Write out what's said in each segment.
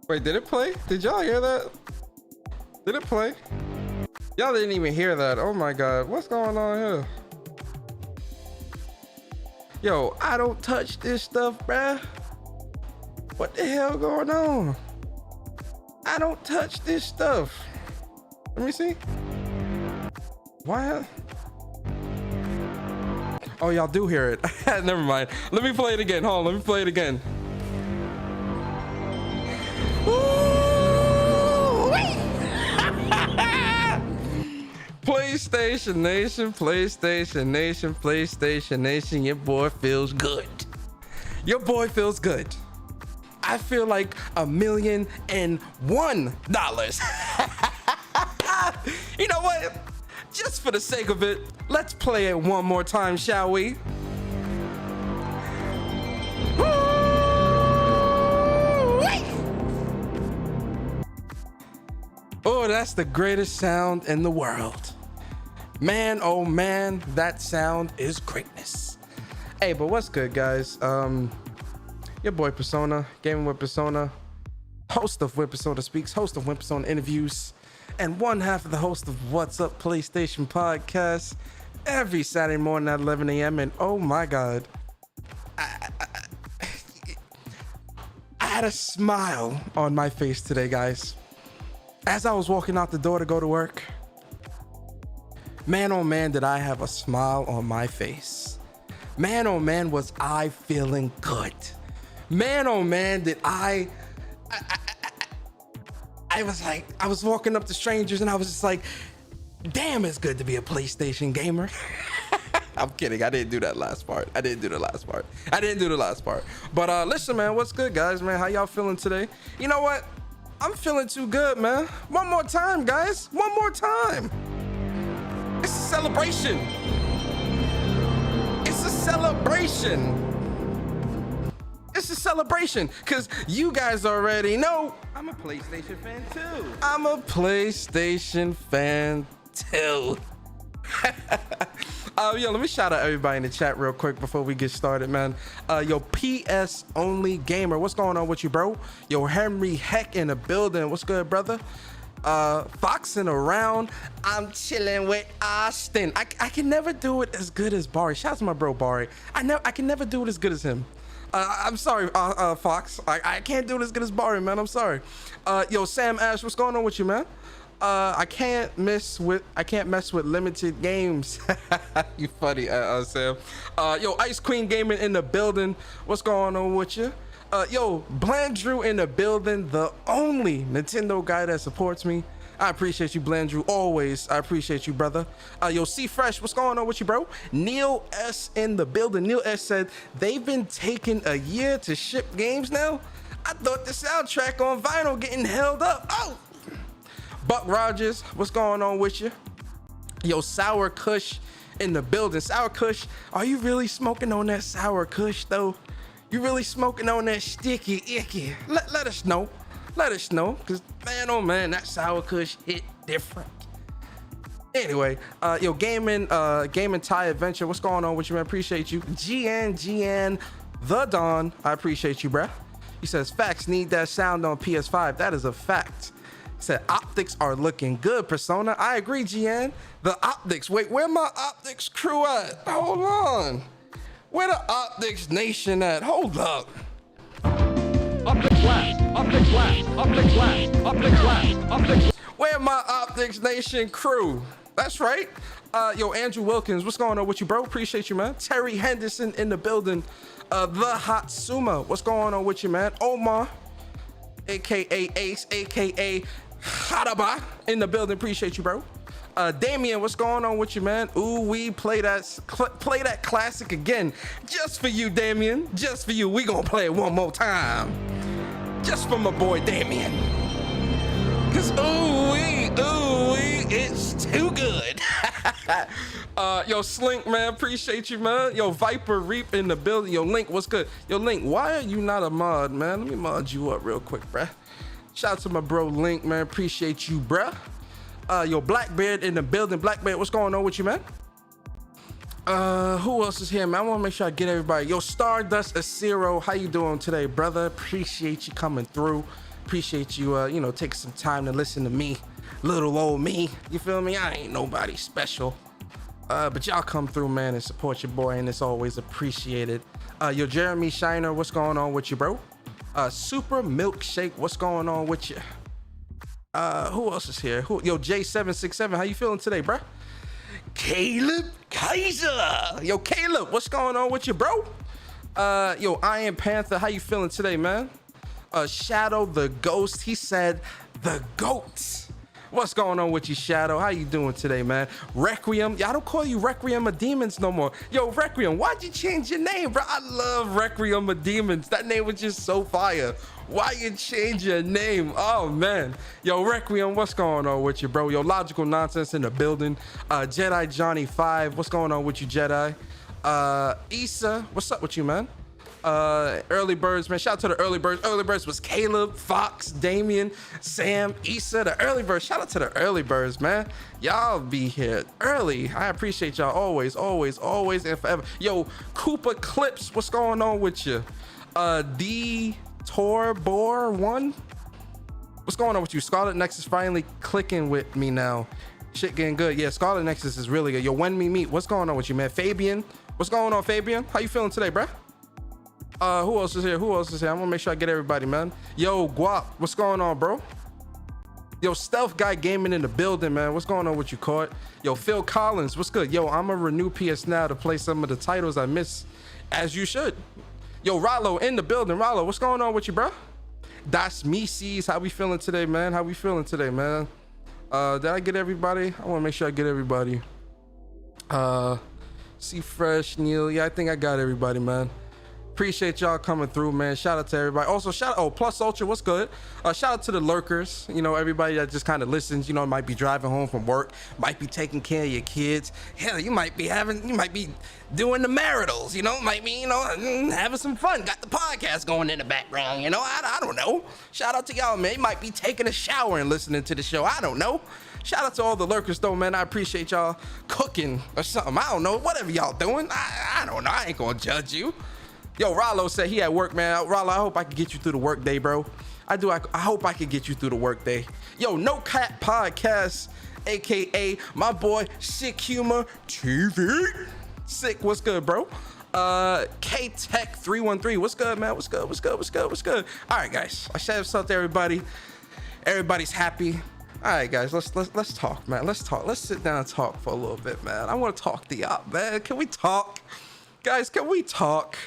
Wait, did it play? Did y'all hear that? Did it play? Y'all didn't even hear that. Oh my God, what's going on here? Yo, I don't touch this stuff, bruh. What the hell going on? I don't touch this stuff. Let me see. Why? Oh, y'all do hear it. Never mind. Let me play it again. Hold on, let me play it again. PlayStation Nation, PlayStation Nation, PlayStation Nation. Your boy feels good. Your boy feels good. I feel like $1,000,001. You know what? Just for the sake of it, let's play it one more time, shall we? Oh, that's the greatest sound in the world. Man, oh man, that sound is greatness. Hey, but what's good, guys? Your boy Persona, gaming with Persona, host of When Persona Speaks, host of When Persona Interviews, and one half of the host of What's Up PlayStation Podcast every Saturday morning at 11 a.m. And oh my God, I had a smile on my face today, guys. As I was walking out the door to go to work, man, oh man, did I have a smile on my face. Man, oh man, was I feeling good. Man, oh man, did I was like, I was walking up to strangers and I was just like, damn, it's good to be a PlayStation gamer. I'm kidding. I didn't do that last part. I didn't do the last part. But listen, man, what's good, guys, man? How y'all feeling today? You know what? I'm feeling too good, man. One more time, guys. One more time. It's a celebration. It's a celebration. It's a celebration, because you guys already know I'm a PlayStation fan too. I'm a PlayStation fan too. Yo, let me shout out everybody in the chat real quick before we get started, man. Yo, PS Only Gamer, what's going on with you, bro? Yo, Henry Heck in the building, what's good, brother? Foxing around, I'm chilling with Austin. I can never do it as good as Bari. Shout out to my bro Bari. I can never do it as good as him. I'm sorry, Fox. I can't do it as good as Bari, man. I'm sorry. Yo, Sam Ash, what's going on with you, man? I can't mess with limited games. You funny, Sam. Yo, Ice Queen Gaming in the building. What's going on with you? Yo, Blandrew in the building, the only Nintendo guy that supports me. I appreciate you, Blandrew, always. I appreciate you, brother. Yo, C Fresh, what's going on with you, bro? Neil S in the building. Neil S said, they've been taking a year to ship games now? I thought the soundtrack on vinyl getting held up. Oh! Buck Rogers, what's going on with you? Yo, Sour Kush in the building. Sour Kush, are you really smoking on that Sour Kush, though? You really smoking on that sticky icky? Let us know. Let us know, because man, oh man, that Sour Kush hit different. Anyway, yo, Gaming Thai Adventure, what's going on with you, man? Appreciate you. GN, The Dawn, I appreciate you, bruh. He says, facts, need that sound on PS5. That is a fact. He said, optics are looking good, Persona. I agree, GN. The optics, wait, where my optics crew at? Hold on. Where the Optics Nation at? Hold up. Optics last, optics last, optics last, optics last, optics. Where my Optics Nation crew? That's right. Yo, Andrew Wilkins, what's going on with you, bro? Appreciate you, man. Terry Henderson in the building. The Hot Suma, what's going on with you, man? Omar, aka Ace, aka Haraba, in the building. Appreciate you, bro. Damien, what's going on with you, man? Ooh, we play that classic again. Just for you, Damien. Just for you. We gonna play it one more time. Just for my boy, Damien. Cause ooh-wee, it's too good. Yo, Slink, man, appreciate you, man. Yo, Viper Reap in the building. Yo, Link, what's good? Yo, Link, why are you not a mod, man? Let me mod you up real quick, bruh. Shout out to my bro, Link, man. Appreciate you, bruh. Yo, Blackbeard in the building. Blackbeard, what's going on with you, man? Who else is here, man? I want to make sure I get everybody. Yo, Stardust Asiro, how you doing today, brother? Appreciate you coming through. Appreciate you, taking some time to listen to me, little old me. You feel me? I ain't nobody special. But y'all come through, man, and support your boy, and it's always appreciated. Yo, Jeremy Shiner, what's going on with you, bro? Super Milkshake, what's going on with you? Who else is here? Yo, J767, how you feeling today, bro? Caleb Kaiser. Yo, Caleb, what's going on with you, bro? Yo, Iron Panther, how you feeling today, man? Shadow the Ghost, he said the goats. What's going on with you, Shadow? How you doing today, man? Requiem, y'all don't call you Requiem of Demons no more. Yo, Requiem, why'd you change your name, bro? I love Requiem of Demons. That name was just so fire. Why you change your name? Oh, man. Yo, Requiem, what's going on with you, bro? Yo, Logical Nonsense in the building. Jedi Johnny 5, what's going on with you, Jedi? Issa, what's up with you, man? Early Birds, man. Shout out to the Early Birds. Early Birds was Caleb, Fox, Damien, Sam, Issa, the Early Birds. Shout out to the Early Birds, man. Y'all be here early. I appreciate y'all always, always, always, and forever. Yo, Cooper Clips, what's going on with you? D Torbor 1, what's going on with you? Scarlet Nexus finally clicking with me now. Shit getting good. Yeah, Scarlet Nexus is really good. Yo, When We Meet, what's going on with you, man? Fabian, what's going on, Fabian? How you feeling today, bruh? Who else is here? Who else is here? I'm gonna make sure I get everybody, man. Yo, Guap, what's going on, bro? Yo, Stealth Guy Gaming in the building, man. What's going on with you, Court? Yo, Phil Collins, what's good? Yo, I'm gonna renew PS Now to play some of the titles I missed, as you should. Yo, Rollo in the building. Rollo, what's going on with you, bro? Das Mises, how we feeling today, man? How we feeling today, man? Did I get everybody? I wanna make sure I get everybody. See Fresh, Neil. Yeah, I think I got everybody, man. Appreciate y'all coming through, man. Shout out to everybody. Also, Plus Ultra, what's good? Shout out to the lurkers. You know, everybody that just kind of listens, might be driving home from work, might be taking care of your kids. Hell, you might be doing the maritals, might be, having some fun. Got the podcast going in the background, I don't know. Shout out to y'all, man. You might be taking a shower and listening to the show. I don't know. Shout out to all the lurkers, though, man. I appreciate y'all cooking or something. I don't know. Whatever y'all doing. I don't know. I ain't gonna judge you. Yo, Rollo said he at work, man. Rollo, I hope I can get you through the work day, bro. I hope I can get you through the work day. Yo, No Cat Podcast, aka my boy Sick Humor TV. Sick, what's good, bro? K Tech 313, what's good, man? What's good? What's good? What's good? What's good? All right, guys. I shout out to everybody. Everybody's happy. All right, guys. Let's talk, man. Let's talk. Let's sit down and talk for a little bit, man. I want to talk to y'all, man. Can we talk, guys? Can we talk?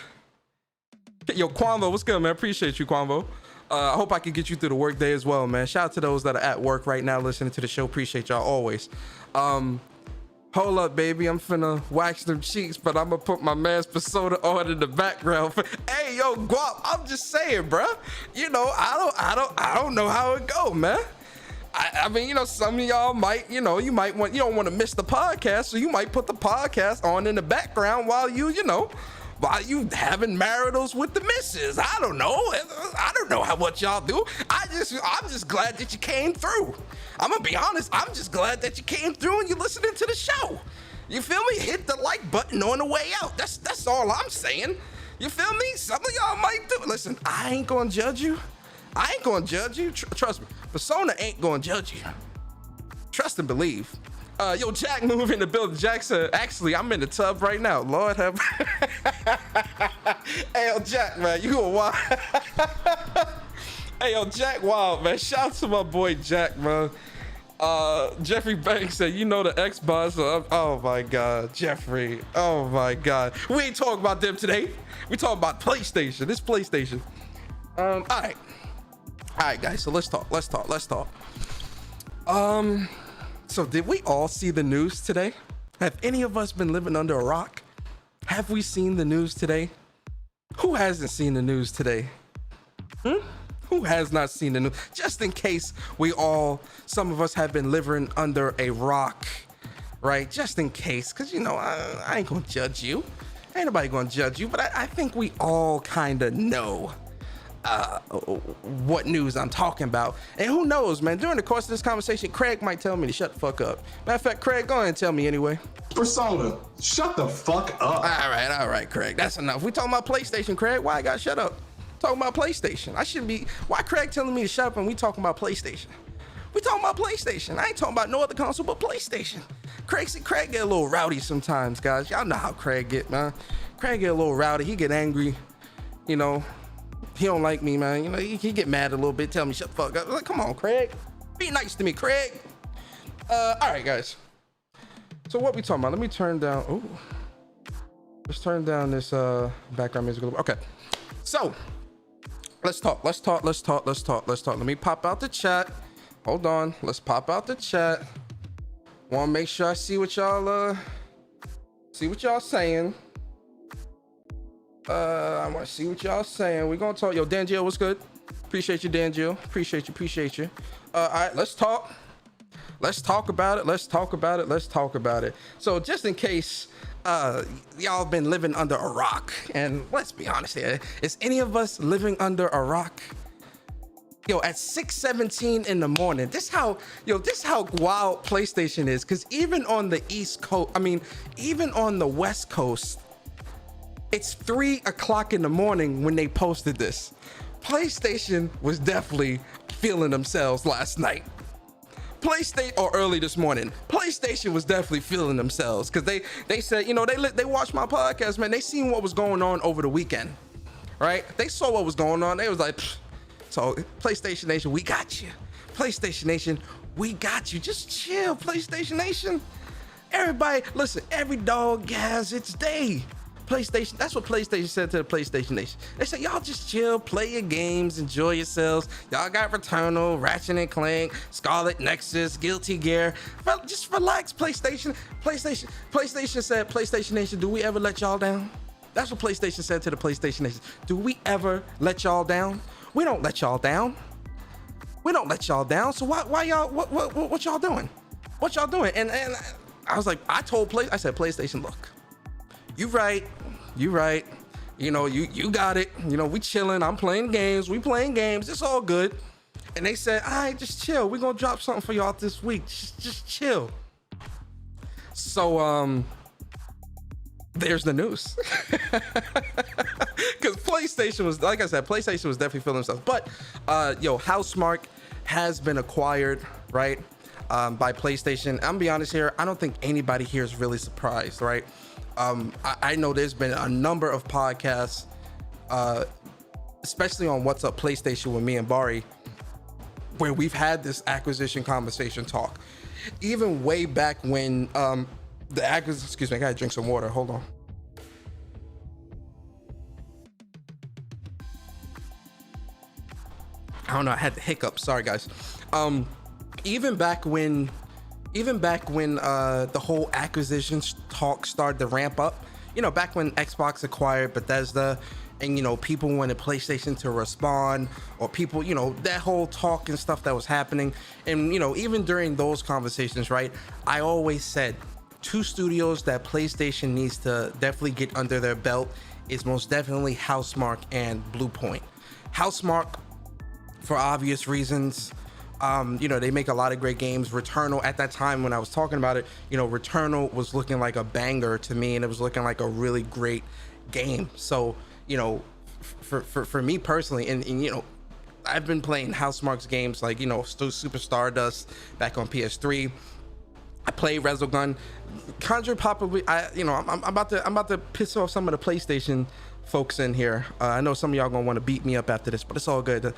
Yo, Quambo, what's good, man? Appreciate you, Quambo. I hope I can get you through the work day as well, man. Shout out to those that are at work right now listening to the show. Appreciate y'all always. Hold up, baby. I'm finna wax them cheeks, but I'm gonna put my man's persona on in the background. Hey, yo, Guap, I'm just saying, bruh. I don't know how it go, man. I mean, some of y'all might, you don't want to miss the podcast, so you might put the podcast on in the background while you having maritals with the missus. I don't know. I don't know what y'all do. I'm just glad that you came through. I'm gonna be honest. I'm just glad that you came through and you're listening to the show. You feel me? Hit the like button on the way out. That's all I'm saying. You feel me? Some of y'all might do. Listen, I ain't gonna judge you. I ain't gonna judge you. Trust me. Persona ain't gonna judge you. Trust and believe. Yo, Jack move in the building. Jack said, actually, I'm in the tub right now. Lord have Hey, yo, Jack, man, you a wild. Hey, yo, Jack wild, man. Shout out to my boy Jack, man. Jeffrey Banks said, the Xbox. Oh my God, Jeffrey. Oh my God. We ain't talking about them today. We talking about PlayStation. This PlayStation. All right, guys. So let's talk. So did we all see the news today? Have any of us been living under a rock? Have we seen the news today? Who hasn't seen the news today? Who has not seen the news? Just in case some of us have been living under a rock, right? Just in case, because I ain't gonna judge you. Ain't nobody gonna judge you, but I think we all kind of know what news I'm talking about. And who knows, man, during the course of this conversation, Craig might tell me to shut the fuck up. Matter of fact, Craig, go ahead and tell me anyway. Persona, shut the fuck up. All right, Craig, that's enough. We talking about PlayStation, Craig. Why I gotta shut up? Talking about PlayStation. I shouldn't be. Why Craig telling me to shut up and we talking about PlayStation? We talking about PlayStation. I ain't talking about no other console but PlayStation. Craig get a little rowdy sometimes, guys. Y'all know how Craig get, man. Craig get a little rowdy. He get angry. You know, he don't like me, man. You know, he get mad a little bit. Tell me shut the fuck up. Like, come on, Craig. Be nice to me, Craig. All right, guys. So what we talking about? Let me turn down. Oh, let's turn down this background music a little bit. Okay. So let's talk. Let me pop out the chat. Hold on. Let's pop out the chat. Want to make sure I see what y'all saying. I want to see what y'all saying. We're gonna talk. Yo, Danjiel, what's good? Appreciate you, Danjiel. Appreciate you. All right, let's talk. Let's talk about it. So just in case y'all been living under a rock, and let's be honest here, is any of us living under a rock? Yo, at 6:17 in the morning, this how wild PlayStation is. Cause even on the East Coast, even on the West Coast, it's 3 o'clock in the morning when they posted this. PlayStation was definitely feeling themselves last night. Or early this morning. PlayStation was definitely feeling themselves because they said, you know, they watched my podcast, man. They seen what was going on over the weekend, right? They saw what was going on. They was like, pfft. So PlayStation Nation, we got you. PlayStation Nation, we got you. Just chill, PlayStation Nation. Everybody, listen, every dog has its day. PlayStation, that's what PlayStation said to the PlayStation Nation. They said, y'all just chill, play your games, enjoy yourselves. Y'all got Returnal, Ratchet and Clank, Scarlet Nexus, Guilty Gear. Just relax, PlayStation. PlayStation said, PlayStation Nation, do we ever let y'all down? That's what PlayStation said to the PlayStation Nation. Do we ever let y'all down? We don't let y'all down. So why y'all, what y'all doing? What y'all doing? And I was like, I said, PlayStation, look, you right. You know, you got it. You know, we chilling. I'm playing games. We playing games. It's all good. And they said, all right, just chill. We're going to drop something for y'all this week. Just chill. So, there's the news. Because PlayStation was, like I said, PlayStation was definitely feeling themselves. But, Housemarque has been acquired, right, by PlayStation. I'm gonna be honest here. I don't think anybody here is really surprised, right? I know there's been a number of podcasts, especially on What's Up PlayStation with me and Bari, where we've had this acquisition conversation talk. Even way back when the acquisition, excuse me, I gotta drink some water. Hold on. I don't know, I had the hiccup. Sorry, guys. Even back when the whole acquisition talk started to ramp up, you know, back when Xbox acquired Bethesda, and you know, people wanted PlayStation to respond, or people, you know, that whole talk and stuff that was happening. And you know, even during those conversations, right, I always said 2 studios that PlayStation needs to definitely get under their belt is most definitely Housemarque and Bluepoint. Housemarque, for obvious reasons, you know, they make a lot of great games. Returnal, at that time when I was talking about it, you know, Returnal was looking like a banger to me, and it was looking like a really great game. So, you know, for me personally, and you know, I've been playing Housemarque's games, like, you know, Super Stardust back on PS3. I played Resogun. Conjure probably, I'm about to piss off some of the PlayStation folks in here. I know some of y'all gonna want to beat me up after this, but it's all good.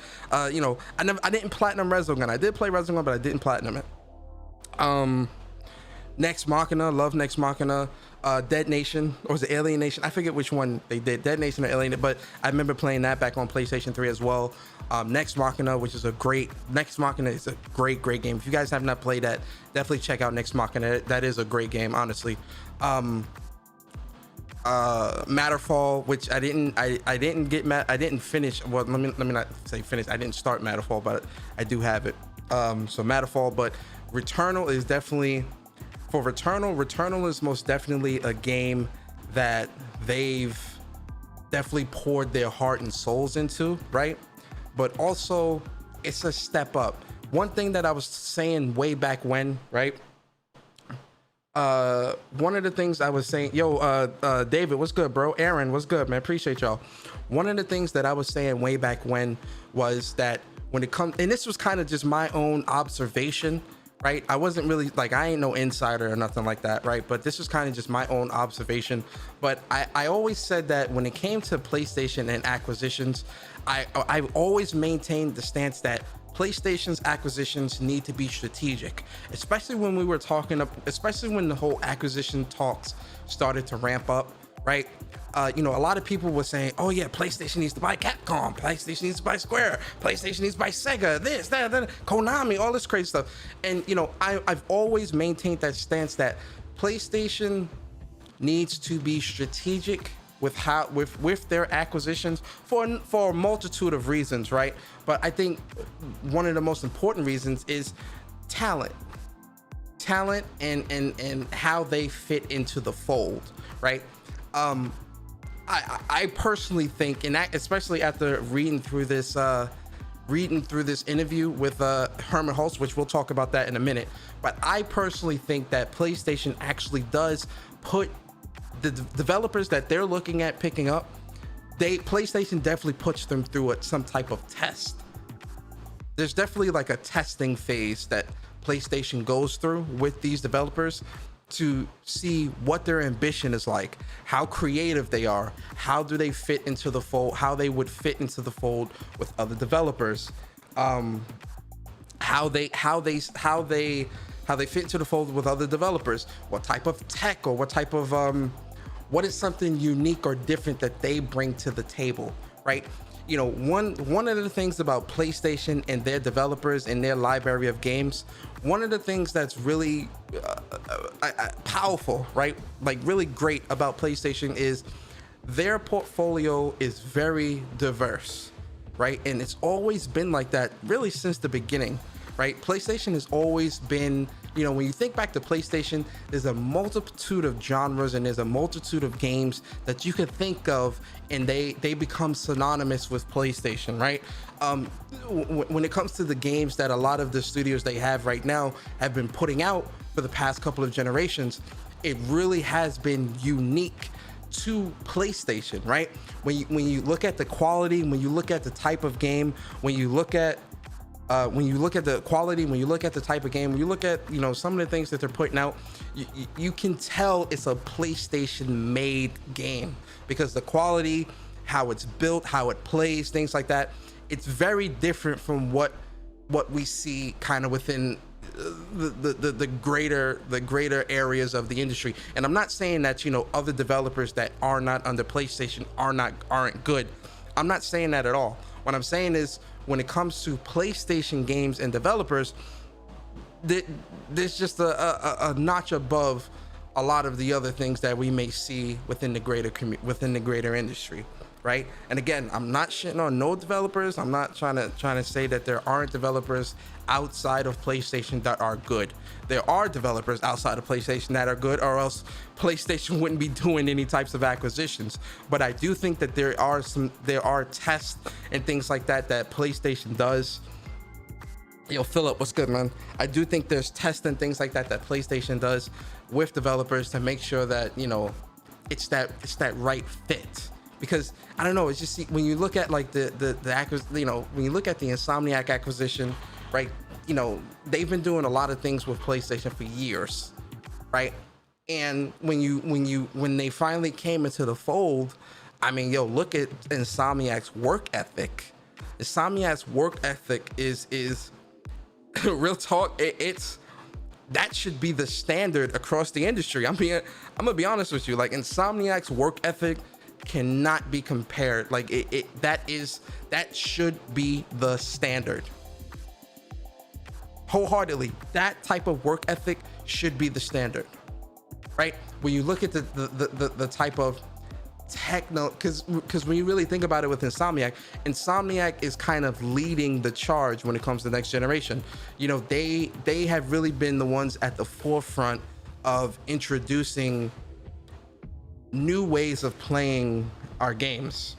You know, I didn't platinum Resogun. I did play Resogun, but I didn't platinum it. Next Machina, love Next Machina. Dead Nation, or was it Alien Nation? I forget which one they did, Dead Nation or Alien, but I remember playing that back on PlayStation 3 as well. Next Machina, which is a great great game. If you guys have not played that, definitely check out Next Machina. That is a great game, honestly. Matterfall, which I didn't finish. Well, let me not say finish. I didn't start Matterfall, but I do have it. So Matterfall, but Returnal is definitely, for Returnal is most definitely a game that they've definitely poured their heart and souls into, right? But also, it's a step up. One thing that I was saying way back when, right? One of the things I was saying, David, what's good, bro? Aaron, what's good, man? Appreciate y'all. One of the things that I was saying way back when was that when it comes, and this was kind of just my own observation, right? I wasn't really like, I ain't no insider or nothing like that, right? But this was kind of just my own observation. But I always said that when it came to PlayStation and acquisitions, I've always maintained the stance that PlayStation's acquisitions need to be strategic, especially when we were talking, especially when the whole acquisition talks started to ramp up, right? A lot of people were saying, oh yeah, PlayStation needs to buy Capcom, PlayStation needs to buy Square, PlayStation needs to buy Sega, this, that, Konami, all this crazy stuff. And, I've always maintained that stance that PlayStation needs to be strategic with their acquisitions for a multitude of reasons, right? But I think one of the most important reasons is talent and how they fit into the fold, right? I personally think, and that, especially after reading through this interview with Herman Hulst, which we'll talk about that in a minute, but I personally think that PlayStation actually does put the developers that they're looking at picking up, PlayStation definitely puts them through some type of test. There's definitely like a testing phase that PlayStation goes through with these developers to see what their ambition is like, how creative they are, how do they fit into the fold, how they would fit into the fold with other developers, how they fit into the fold with other developers, what type of tech or what type of what is something unique or different that they bring to the table, right? One of the things about PlayStation and their developers and their library of games, one of the things that's really powerful, right? Like really great about PlayStation is their portfolio is very diverse, right? And it's always been like that really since the beginning, right? PlayStation has always been, when you think back to PlayStation, there's a multitude of genres and there's a multitude of games that you could think of, and they become synonymous with PlayStation, right? When it comes to the games that a lot of the studios they have right now have been putting out for the past couple of generations, it really has been unique to PlayStation, right? When you look at the quality, when you look at the type of game, when you look at the quality, when you look at the type of game, when you look at some of the things that they're putting out, you can tell it's a PlayStation made game because the quality, how it's built, how it plays, things like that, it's very different from what we see kind of within the greater areas of the industry. And I'm not saying that other developers that are not under PlayStation aren't good. I'm not saying that at all. What I'm saying is, when it comes to PlayStation games and developers, there's just a notch above a lot of the other things that we may see within the greater industry, right? And again, I'm not shitting on no developers. I'm not trying to say that there aren't developers outside of PlayStation that are good. There are developers outside of PlayStation that are good, or else PlayStation wouldn't be doing any types of acquisitions. But I do think that there are tests and things like that PlayStation does. Yo, Philip, what's good, man? I do think there's tests and things like that PlayStation does with developers to make sure that it's that right fit. Because I don't know, it's just when you look at like the when you look at the Insomniac acquisition, right? They've been doing a lot of things with PlayStation for years, right? And when they finally came into the fold, I mean, look at Insomniac's work ethic. Insomniac's work ethic is real talk. It's that should be the standard across the industry. I'm gonna be honest with you. Like, Insomniac's work ethic cannot be compared. Like that should be the standard. Wholeheartedly, that type of work ethic should be the standard, right? When you look at the type of techno, because when you really think about it with Insomniac is kind of leading the charge when it comes to the next generation. They have really been the ones at the forefront of introducing new ways of playing our games,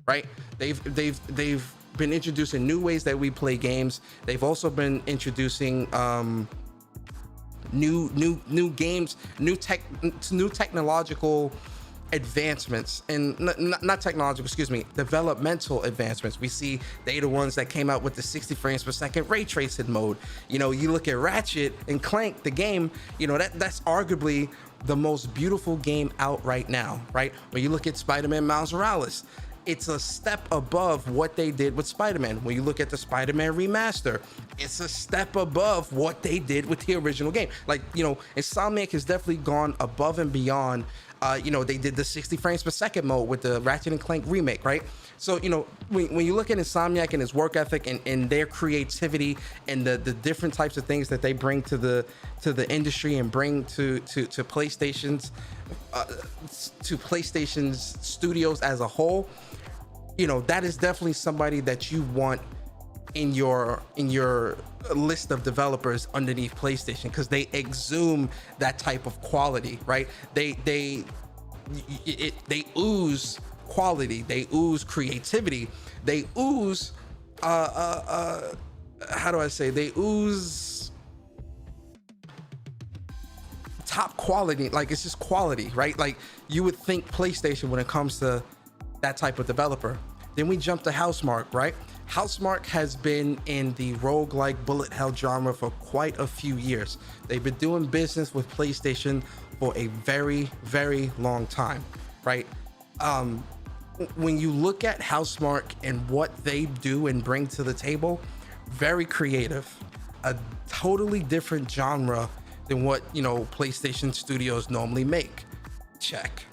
right? They've been introducing new ways that we play games. They've also been introducing new games, new technological advancements, and not technological, excuse me, developmental advancements. We see they the ones that came out with the 60 frames per second ray tracing mode. You know, you look at Ratchet and Clank, the game, you know, that's arguably the most beautiful game out right now, right? When you look at Spider-Man Miles Morales, it's a step above what they did with Spider-Man. When you look at the Spider-Man remaster, it's a step above what they did with the original game. Like, you know, Insomniac has definitely gone above and beyond. You know, they did the 60 frames per second mode with the Ratchet and Clank remake, right? So, you know, when you look at Insomniac and his work ethic and their creativity and the different types of things that they bring to the industry and bring to PlayStation's studios as a whole, you know, that is definitely somebody that you want in your list of developers underneath PlayStation, because they exude that type of quality, right? They ooze quality, they ooze creativity, they ooze how do I say, they ooze top quality. Like, it's just quality, right? Like, you would think PlayStation when it comes to that type of developer. Then we jump to Housemarque, right? Housemarque has been in the roguelike bullet hell genre for quite a few years. They've been doing business with PlayStation for a very, very long time, right? When you look at Housemarque and what they do and bring to the table, very creative, a totally different genre than what, you know, PlayStation studios normally make. Check.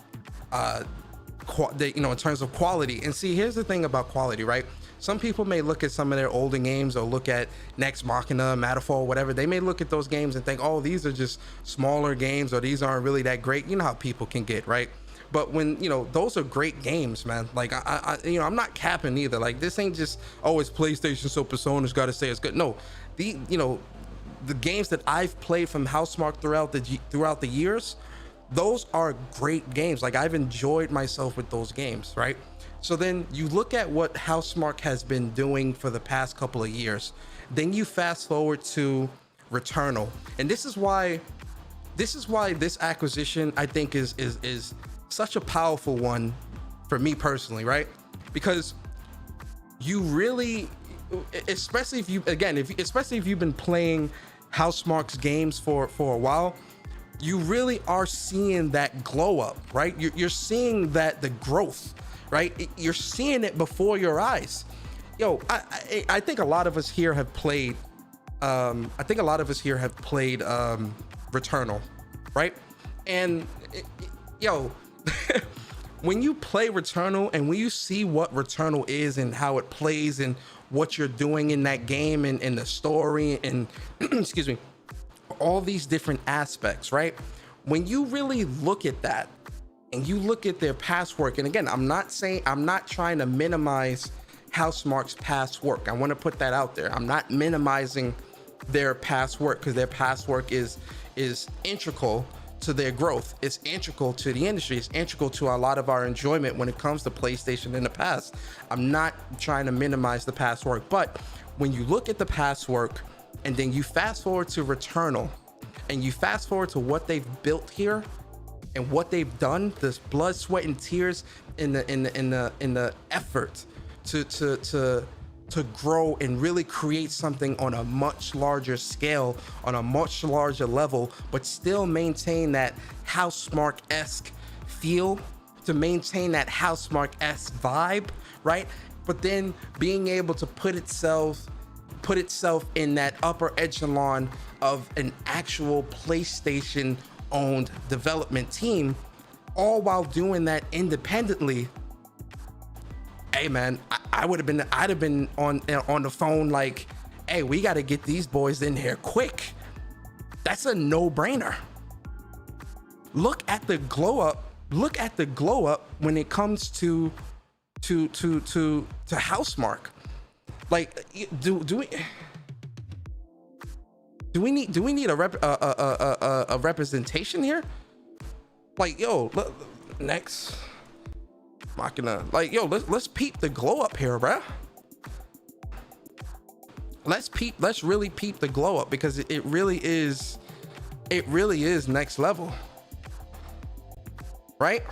You know, in terms of quality. And see, here's the thing about quality, right? Some people may look at some of their older games or look at Next Machina, Matterfall, whatever. They may look at those games and think, oh, these are just smaller games, or these aren't really that great. You know how people can get, right? But when, you know, those are great games, man. Like, you know, I'm not capping either. Like, this ain't just, oh, it's PlayStation, so Persona's got to say it's good. No, you know, the games that I've played from Housemarque throughout the years, those are great games. Like, I've enjoyed myself with those games, right? So then you look at what Housemarque has been doing for the past couple of years. Then you fast forward to Returnal, and this is why this acquisition, I think, is such a powerful one for me personally, right? Because you really, especially if you've been playing Housemarque's games for a while, you really are seeing that glow up, right? You're seeing that the growth, right? You're seeing it before your eyes. Yo, I think a lot of us here have played. Returnal, right? And yo, when you play Returnal and when you see what Returnal is and how it plays and what you're doing in that game and the story and excuse me, all these different aspects, right? When you really look at that and you look at their past work, and again, I'm not trying to minimize Housemarque's past work. I want to put that out there. I'm not minimizing their past work, because their past work is integral to their growth. It's integral to the industry. It's integral to a lot of our enjoyment when it comes to PlayStation in the past. I'm not trying to minimize the past work, but when you look at the past work and then you fast forward to Returnal and you fast forward to what they've built here and what they've done, this blood, sweat, and tears in the effort to grow and really create something on a much larger scale, on a much larger level, but still maintain that Housemarque-esque feel, to maintain that Housemarque-esque vibe, right? But then being able to put itself in that upper echelon of an actual PlayStation owned development team, all while doing that independently. Hey man, I'd have been on the phone like, hey, we got to get these boys in here quick. That's a no-brainer. Look at the glow up. Look at the glow up when it comes to Housemarque. Like, do we need a representation here? Like, yo, next Machina. Like, yo, let's peep the glow up here, bruh. Let's really peep the glow up, because it really is it really is next level, right?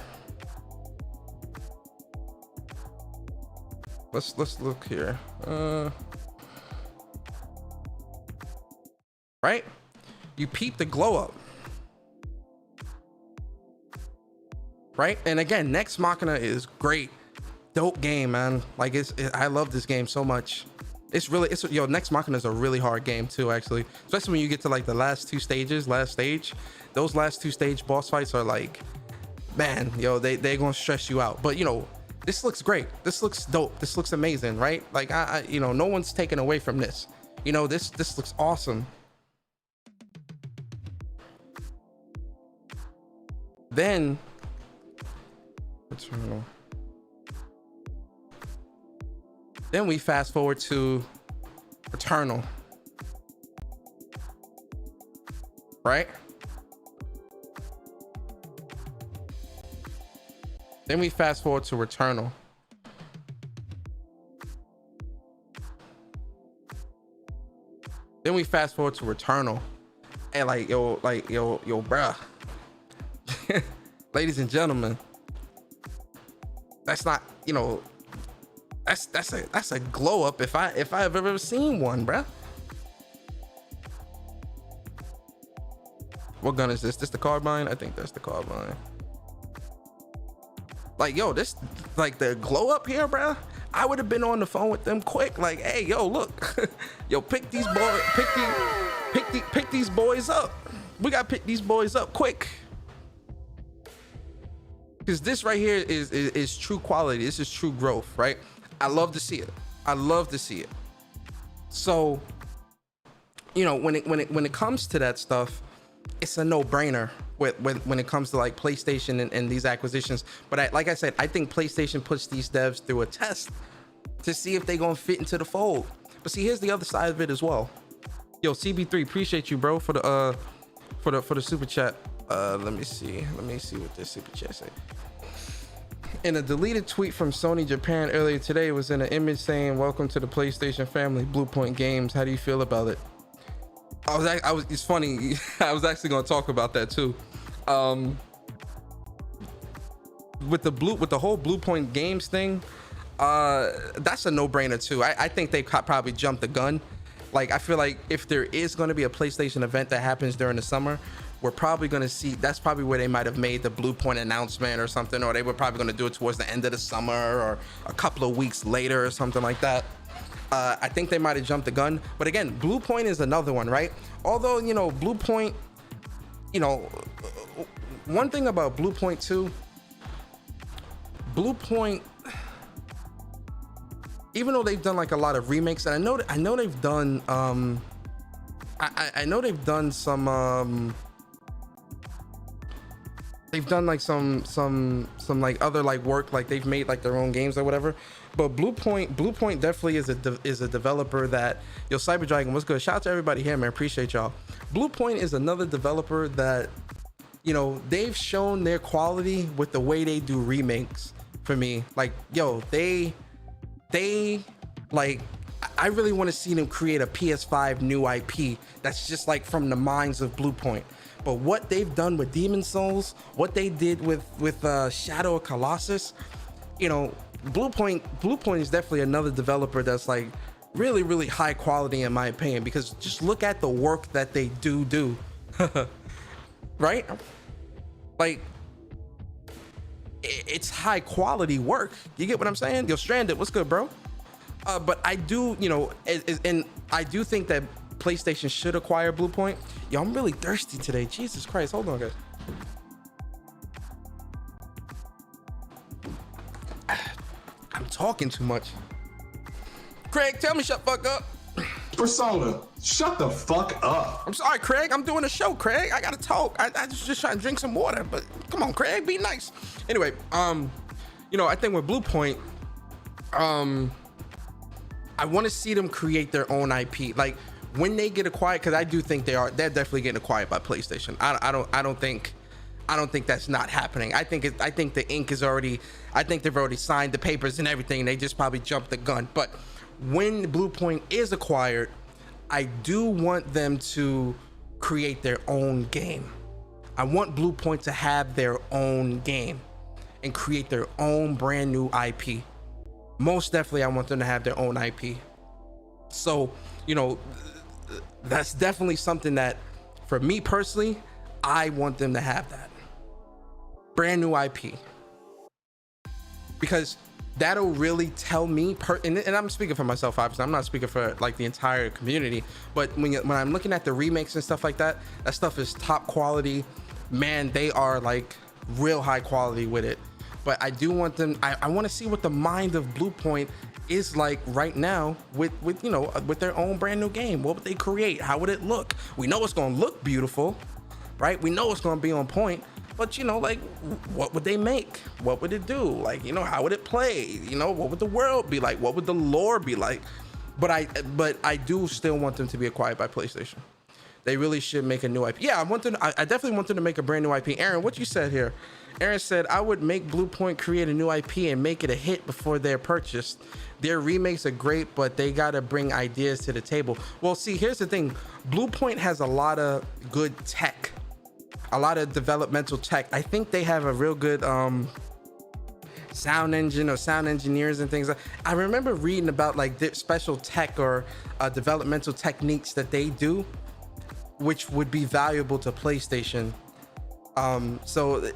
Let's look here. Right? You peep the glow up. Right? And again, Nex Machina is great. Dope game, man. Like I love this game so much. It's Nex Machina is a really hard game too, actually. Especially when you get to like the last two stages, those last two stage boss fights are like, man, they're gonna stress you out. But this looks great. This looks dope. This looks amazing, right? Like no one's taken away from this. This looks awesome. Then Eternal. Then we fast forward to Eternal. Right? Then we fast forward to Returnal. Then we fast forward to Returnal. And yo, bruh. Ladies and gentlemen, that's not, that's a glow up if I've ever seen one, bruh. What gun is this? This the carbine? I think that's the carbine. Like, yo, this, like the glow up here, bruh. I would have been on the phone with them quick. Like, hey, yo, look, yo, pick these boys up. We gotta pick these boys up quick. Because this right here is true quality. This is true growth, right? I love to see it. I love to see it. So, when it comes to that stuff, it's a no-brainer when it comes to like PlayStation and these acquisitions. But like I said, I think PlayStation puts these devs through a test to see if they're gonna fit into the fold. But see, here's the other side of it as well. Yo, CB3, appreciate you, bro, for the super chat. Let me see what this super chat say. In a deleted tweet from Sony Japan earlier today was in an image saying, "Welcome to the PlayStation family, Bluepoint Games. How do you feel about it?" It's funny. I was actually going to talk about that too. With the whole Bluepoint Games thing, that's a no-brainer too. I think they probably jumped the gun. Like, I feel like if there is going to be a PlayStation event that happens during the summer, we're probably going to see, that's probably where they might have made the Bluepoint announcement or something, or they were probably going to do it towards the end of the summer or a couple of weeks later or something like that. I think they might have jumped the gun. But again, Bluepoint is another one, right? Although, Bluepoint, one thing about Bluepoint too, Bluepoint, even though they've done like a lot of remakes, and I know they've done I know they've done some they've done like some like other like work, like they've made like their own games or whatever. But Bluepoint definitely is a developer that, yo, Cyber Dragon, what's good? Shout out to everybody here, man. Appreciate y'all. Bluepoint is another developer that, they've shown their quality with the way they do remakes for me. Like, yo, they like, I really want to see them create a PS5 new IP that's just like from the minds of Bluepoint. But what they've done with Demon Souls, what they did with Shadow of Colossus, Bluepoint is definitely another developer that's like really, really high quality in my opinion, because just look at the work that they do. Right? Like, it's high quality work. You get what I'm saying? Yo, Stranded, what's good, bro? But I do, and I do think that PlayStation should acquire Bluepoint. Yo, I'm really thirsty today. Jesus Christ. Hold on, guys. I'm talking too much. Craig, tell me shut fuck up. Persona, shut the fuck up. I'm sorry, Craig. I'm doing a show, Craig. I gotta talk. I just trying to drink some water, but come on, Craig, be nice. Anyway, I think with Bluepoint, I want to see them create their own IP. Like, when they get acquired, because I do think they're definitely getting acquired by PlayStation. I don't think that's not happening. I think the ink is already, I think they've already signed the papers and everything. They just probably jumped the gun. But when Bluepoint is acquired, I do want them to create their own game. I want Blue Point to have their own game and create their own brand new IP. Most definitely, I want them to have their own IP. So, you know, that's definitely something that, for me personally, I want them to have that brand new IP, because that'll really tell me and I'm speaking for myself, obviously. I'm not speaking for like the entire community, but when I'm looking at the remakes and stuff like that, that stuff is top quality, man. They are like real high quality with it. But I do want them, I want to see what the mind of Blue Point is like right now with you know, with their own brand new game. What would they create? How would it look? We know it's going to look beautiful, right? We know it's going to be on point, but you know, like, what would they make? What would it do? Like, you know, how would it play? You know, what would the world be like? What would the lore be like? But I do still want them to be acquired by PlayStation. They really should make a new IP. Yeah, I definitely want them to make a brand new IP. Aaron, what you said here? Aaron said, I would make Blue Point create a new IP and make it a hit before they're purchased. Their remakes are great, but they gotta bring ideas to the table. Well, see, here's the thing. Blue Point has a lot of good tech, a lot of developmental tech. I think they have a real good sound engine or sound engineers and things. I remember reading about like special tech or developmental techniques that they do, which would be valuable to PlayStation. So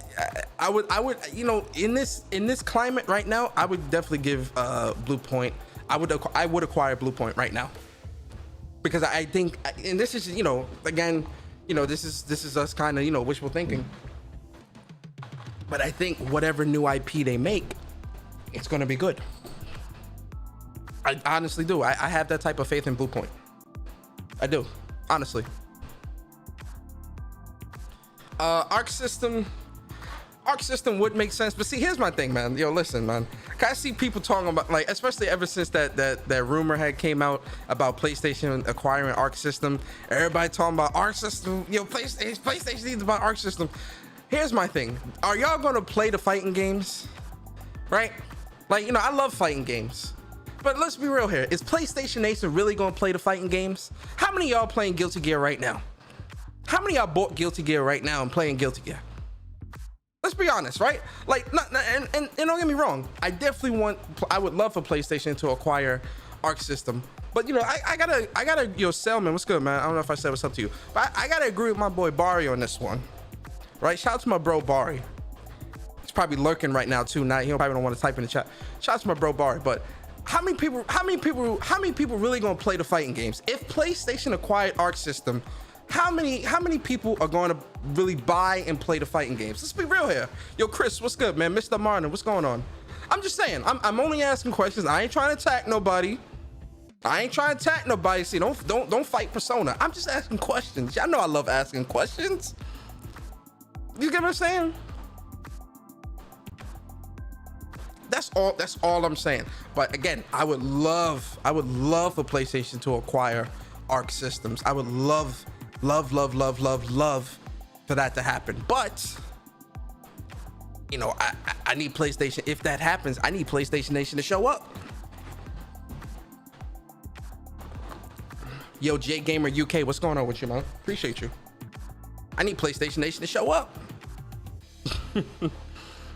I would, you know, in this climate right now, I would definitely give Blue Point. I would acquire Blue Point right now, because I think, and this is, you know, again, you know, this is us kind of, you know, wishful thinking. But I think whatever new IP they make, it's gonna be good. I honestly do. I have that type of faith in Blue Point. I do, honestly. Arc system would make sense, but see, here's my thing, man. Yo, listen, man. I see people talking about, like, especially ever since that rumor had came out about PlayStation acquiring Arc System. Everybody talking about Arc System. Yo, PlayStation needs to buy Arc System. Here's my thing. Are y'all gonna play the fighting games? Right? Like, you know, I love fighting games. But let's be real here. Is PlayStation Nation really gonna play the fighting games? How many of y'all playing Guilty Gear right now? How many of y'all bought Guilty Gear right now and playing Guilty Gear? Let's be honest, right? Like, and don't get me wrong. I would love for PlayStation to acquire Arc System. But, you know, I gotta, yo, Selman, what's good, man? I don't know if I said what's up to you. But I gotta agree with my boy Bari on this one. Right? Shout out to my bro Bari. He's probably lurking right now too. Now he probably don't want to type in the chat. Shout out to my bro Bari. But how many people really gonna play the fighting games? If PlayStation acquired Arc System, how many people are going to really buy and play the fighting games? Let's be real here. Yo, Chris, what's good, man? Mr. Martin, what's going on? I'm just saying. I'm only asking questions. I ain't trying to attack nobody. See, don't fight Persona. I'm just asking questions. Y'all know I love asking questions. You get what I'm saying? That's all I'm saying. But again, I would love for PlayStation to acquire Arc Systems. I would love for that to happen. But, you know, I need PlayStation. If that happens, I need PlayStation Nation to show up. Yo, J Gamer UK, what's going on with you, man? Appreciate you. I need PlayStation Nation to show up.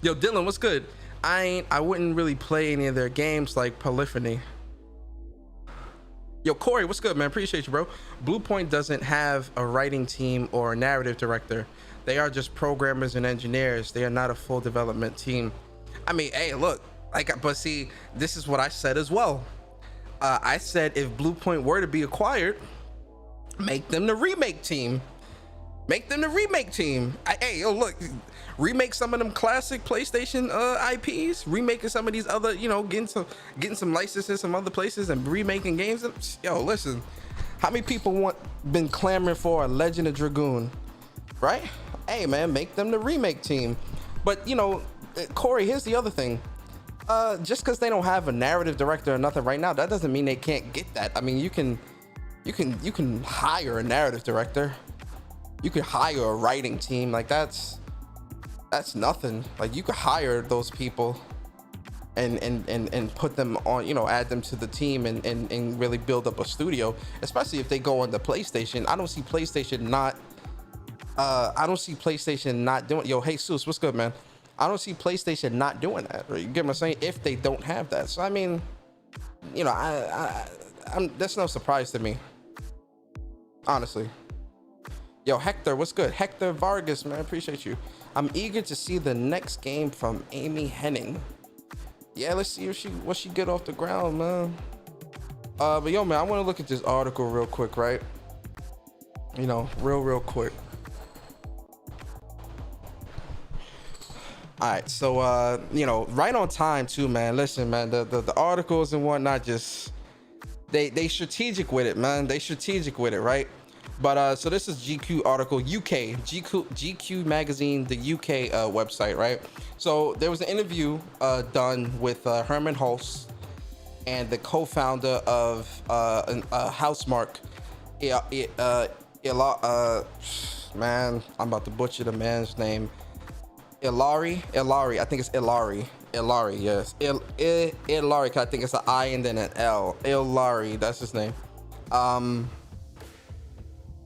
Yo, Dylan, what's good? I wouldn't really play any of their games like Polyphony. Yo, Corey, what's good, man? Appreciate you, bro. Blue Point doesn't have a writing team or a narrative director. They are just programmers and engineers. They are not a full development team. I mean, hey, look, but see, this is what I said as well. I said if Blue Point were to be acquired, make them the remake team. Make them the remake team. Hey, yo, look, remake some of them classic PlayStation IPs, remaking some of these other, you know, getting some licenses from other places and remaking games. Yo, listen, how many people been clamoring for a Legend of Dragoon, right? Hey, man, make them the remake team. But, you know, Corey, here's the other thing. Just because they don't have a narrative director or nothing right now, that doesn't mean they can't get that. I mean, you can hire a narrative director. You could hire a writing team. Like, that's nothing. Like, you could hire those people. and put them on, add them to the team and really build up a studio, especially if they go on the PlayStation. I don't see PlayStation not doing. Yo, hey Seuss, what's good, man? I don't see PlayStation not doing that. Right? You get what I'm saying? If they don't have that, so I mean, that's no surprise to me, honestly. Yo, Hector, what's good? Hector Vargas, man, appreciate you. I'm eager to see the next game from Amy Henning. Yeah, let's see what she get off the ground, man. But yo, man, I want to look at this article real quick, right? Real quick. All right, so right on time too, man. Listen, man, the articles and whatnot, just they strategic with it, man. They strategic with it, right? But so this is GQ article, GQ magazine, the UK website, right? So there was an interview done with Herman Hulse and the co-founder of Housemarque. Man, I'm about to butcher the man's name. Ilari, I think it's Ilari, yes. Ilari, 'cause I think it's an I and then an L. Ilari, that's his name.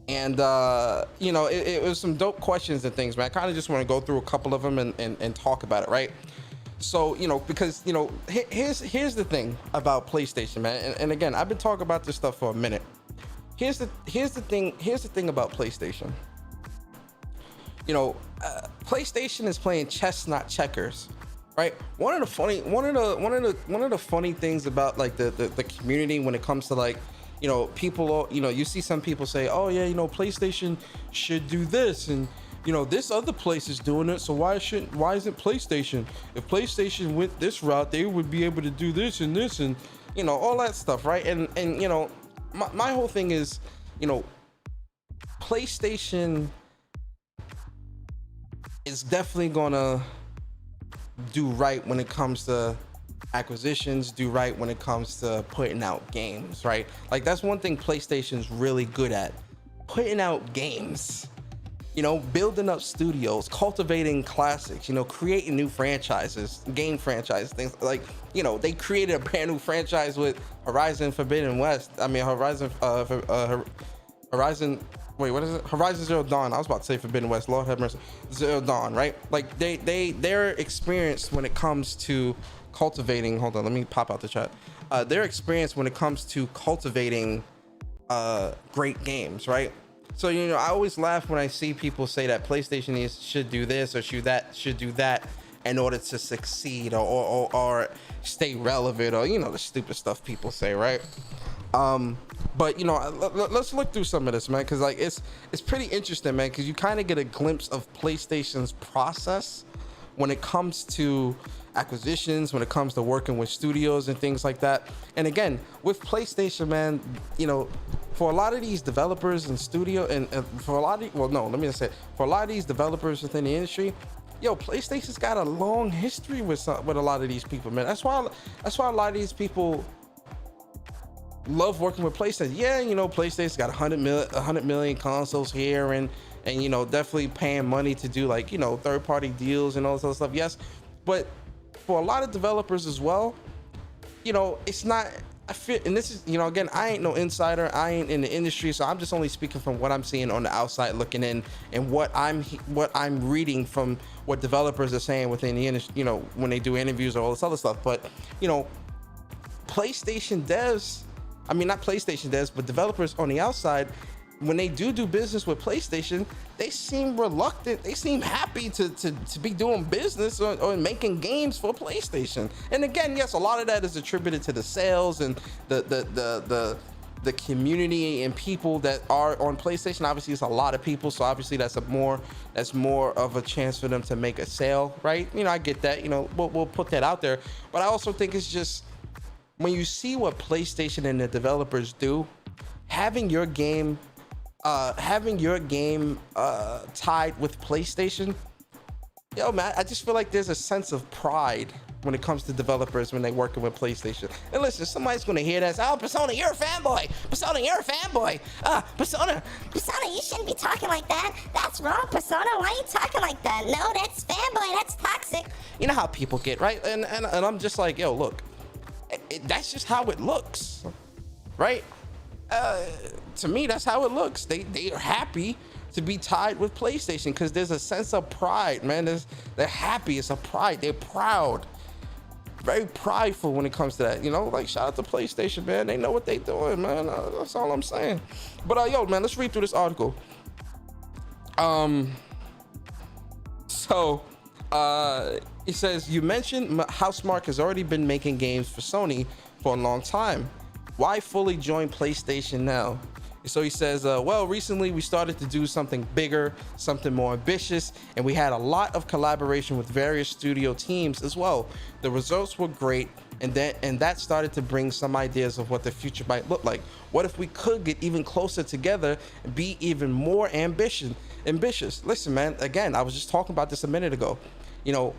It was some dope questions and things, man. I kind of just want to go through a couple of them and talk about it, right? So, because, here's the thing about PlayStation, man. And again, I've been talking about this stuff for a minute. Here's the thing about PlayStation. PlayStation is playing chess, not checkers, right? One of the funny things about like the community when it comes to like, people, you see some people say, oh yeah, PlayStation should do this, and this other place is doing it, so why isn't PlayStation? If PlayStation went this route, they would be able to do this and this and all that stuff, right? And my whole thing is, PlayStation is definitely gonna do right when it comes to acquisitions, do right when it comes to putting out games, right? Like that's one thing PlayStation's really good at, putting out games, building up studios, cultivating classics, creating new franchises, game franchises, things like, they created a brand new franchise with Horizon Zero Dawn. I was about to say Forbidden West. Lord have mercy. Zero Dawn, right? Like they're experienced when it comes to cultivating. Hold on, let me pop out the chat. Their experience when it comes to cultivating great games, right? So I always laugh when I see people say that PlayStation should do this or should do that in order to succeed or stay relevant, or the stupid stuff people say, right? But let's look through some of this, man, because like it's pretty interesting, man, because you kind of get a glimpse of PlayStation's process when it comes to acquisitions, when it comes to working with studios and things like that. And again, with PlayStation, man, for a lot of these developers and studio, and for a lot of, for a lot of these developers within the industry, PlayStation's got a long history with a lot of these people, man. That's why a lot of these people love working with PlayStation. Yeah, PlayStation's got 100 million consoles here, and definitely paying money to do like third-party deals and all this other stuff. Yes, but for a lot of developers as well, it's not. I feel, and this is, again, I ain't no insider, I ain't in the industry, so I'm just only speaking from what I'm seeing on the outside looking in, and what I'm reading from what developers are saying within the industry, when they do interviews or all this other stuff. But PlayStation devs, I mean, not PlayStation devs, but developers on the outside, when they do business with PlayStation, they seem reluctant. They seem happy to be doing business or making games for PlayStation. And again, yes, a lot of that is attributed to the sales and the community and people that are on PlayStation. Obviously, it's a lot of people, so obviously that's more of a chance for them to make a sale, right? I get that. We'll put that out there. But I also think it's just, when you see what PlayStation and the developers do, having your game tied with PlayStation, man, I just feel like there's a sense of pride when it comes to developers when they're working with PlayStation. And listen, somebody's gonna hear that. Oh, Persona, you're a fanboy. Persona, you're a fanboy. Persona, you shouldn't be talking like that. That's wrong, Persona. Why are you talking like that? No, that's fanboy. That's toxic. You know how people get, right? And I'm just like, yo, look, that's just how it looks, right? To me, that's how it looks. They are happy to be tied with PlayStation because there's a sense of pride, man. They're happy. It's a pride. They're proud. Very prideful when it comes to that, you know. Like, shout out to PlayStation, man. They know what they doing, man. That's all I'm saying. But yo, man, let's read through this article. So it says, you mentioned Housemarque has already been making games for Sony for a long time. Why fully join PlayStation now? So he says, well, recently we started to do something bigger, something more ambitious, and we had a lot of collaboration with various studio teams as well. The results were great, and that started to bring some ideas of what the future might look like. What if we could get even closer together and be even more ambitious? Listen, man, again, I was just talking about this a minute ago. You know,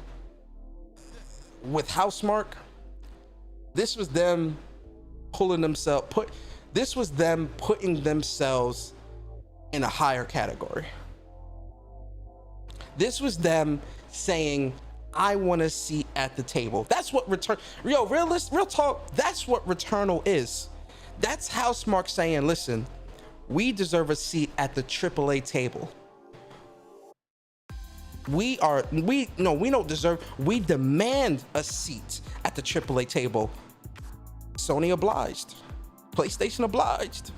with Housemarque, this was them putting themselves in a higher category. This was them saying, I want a seat at the table. That's what real talk, that's what Returnal is. That's Housemarque saying, listen, we deserve a seat at the AAA table. We don't deserve, we demand a seat at the AAA table. Sony obliged. PlayStation obliged.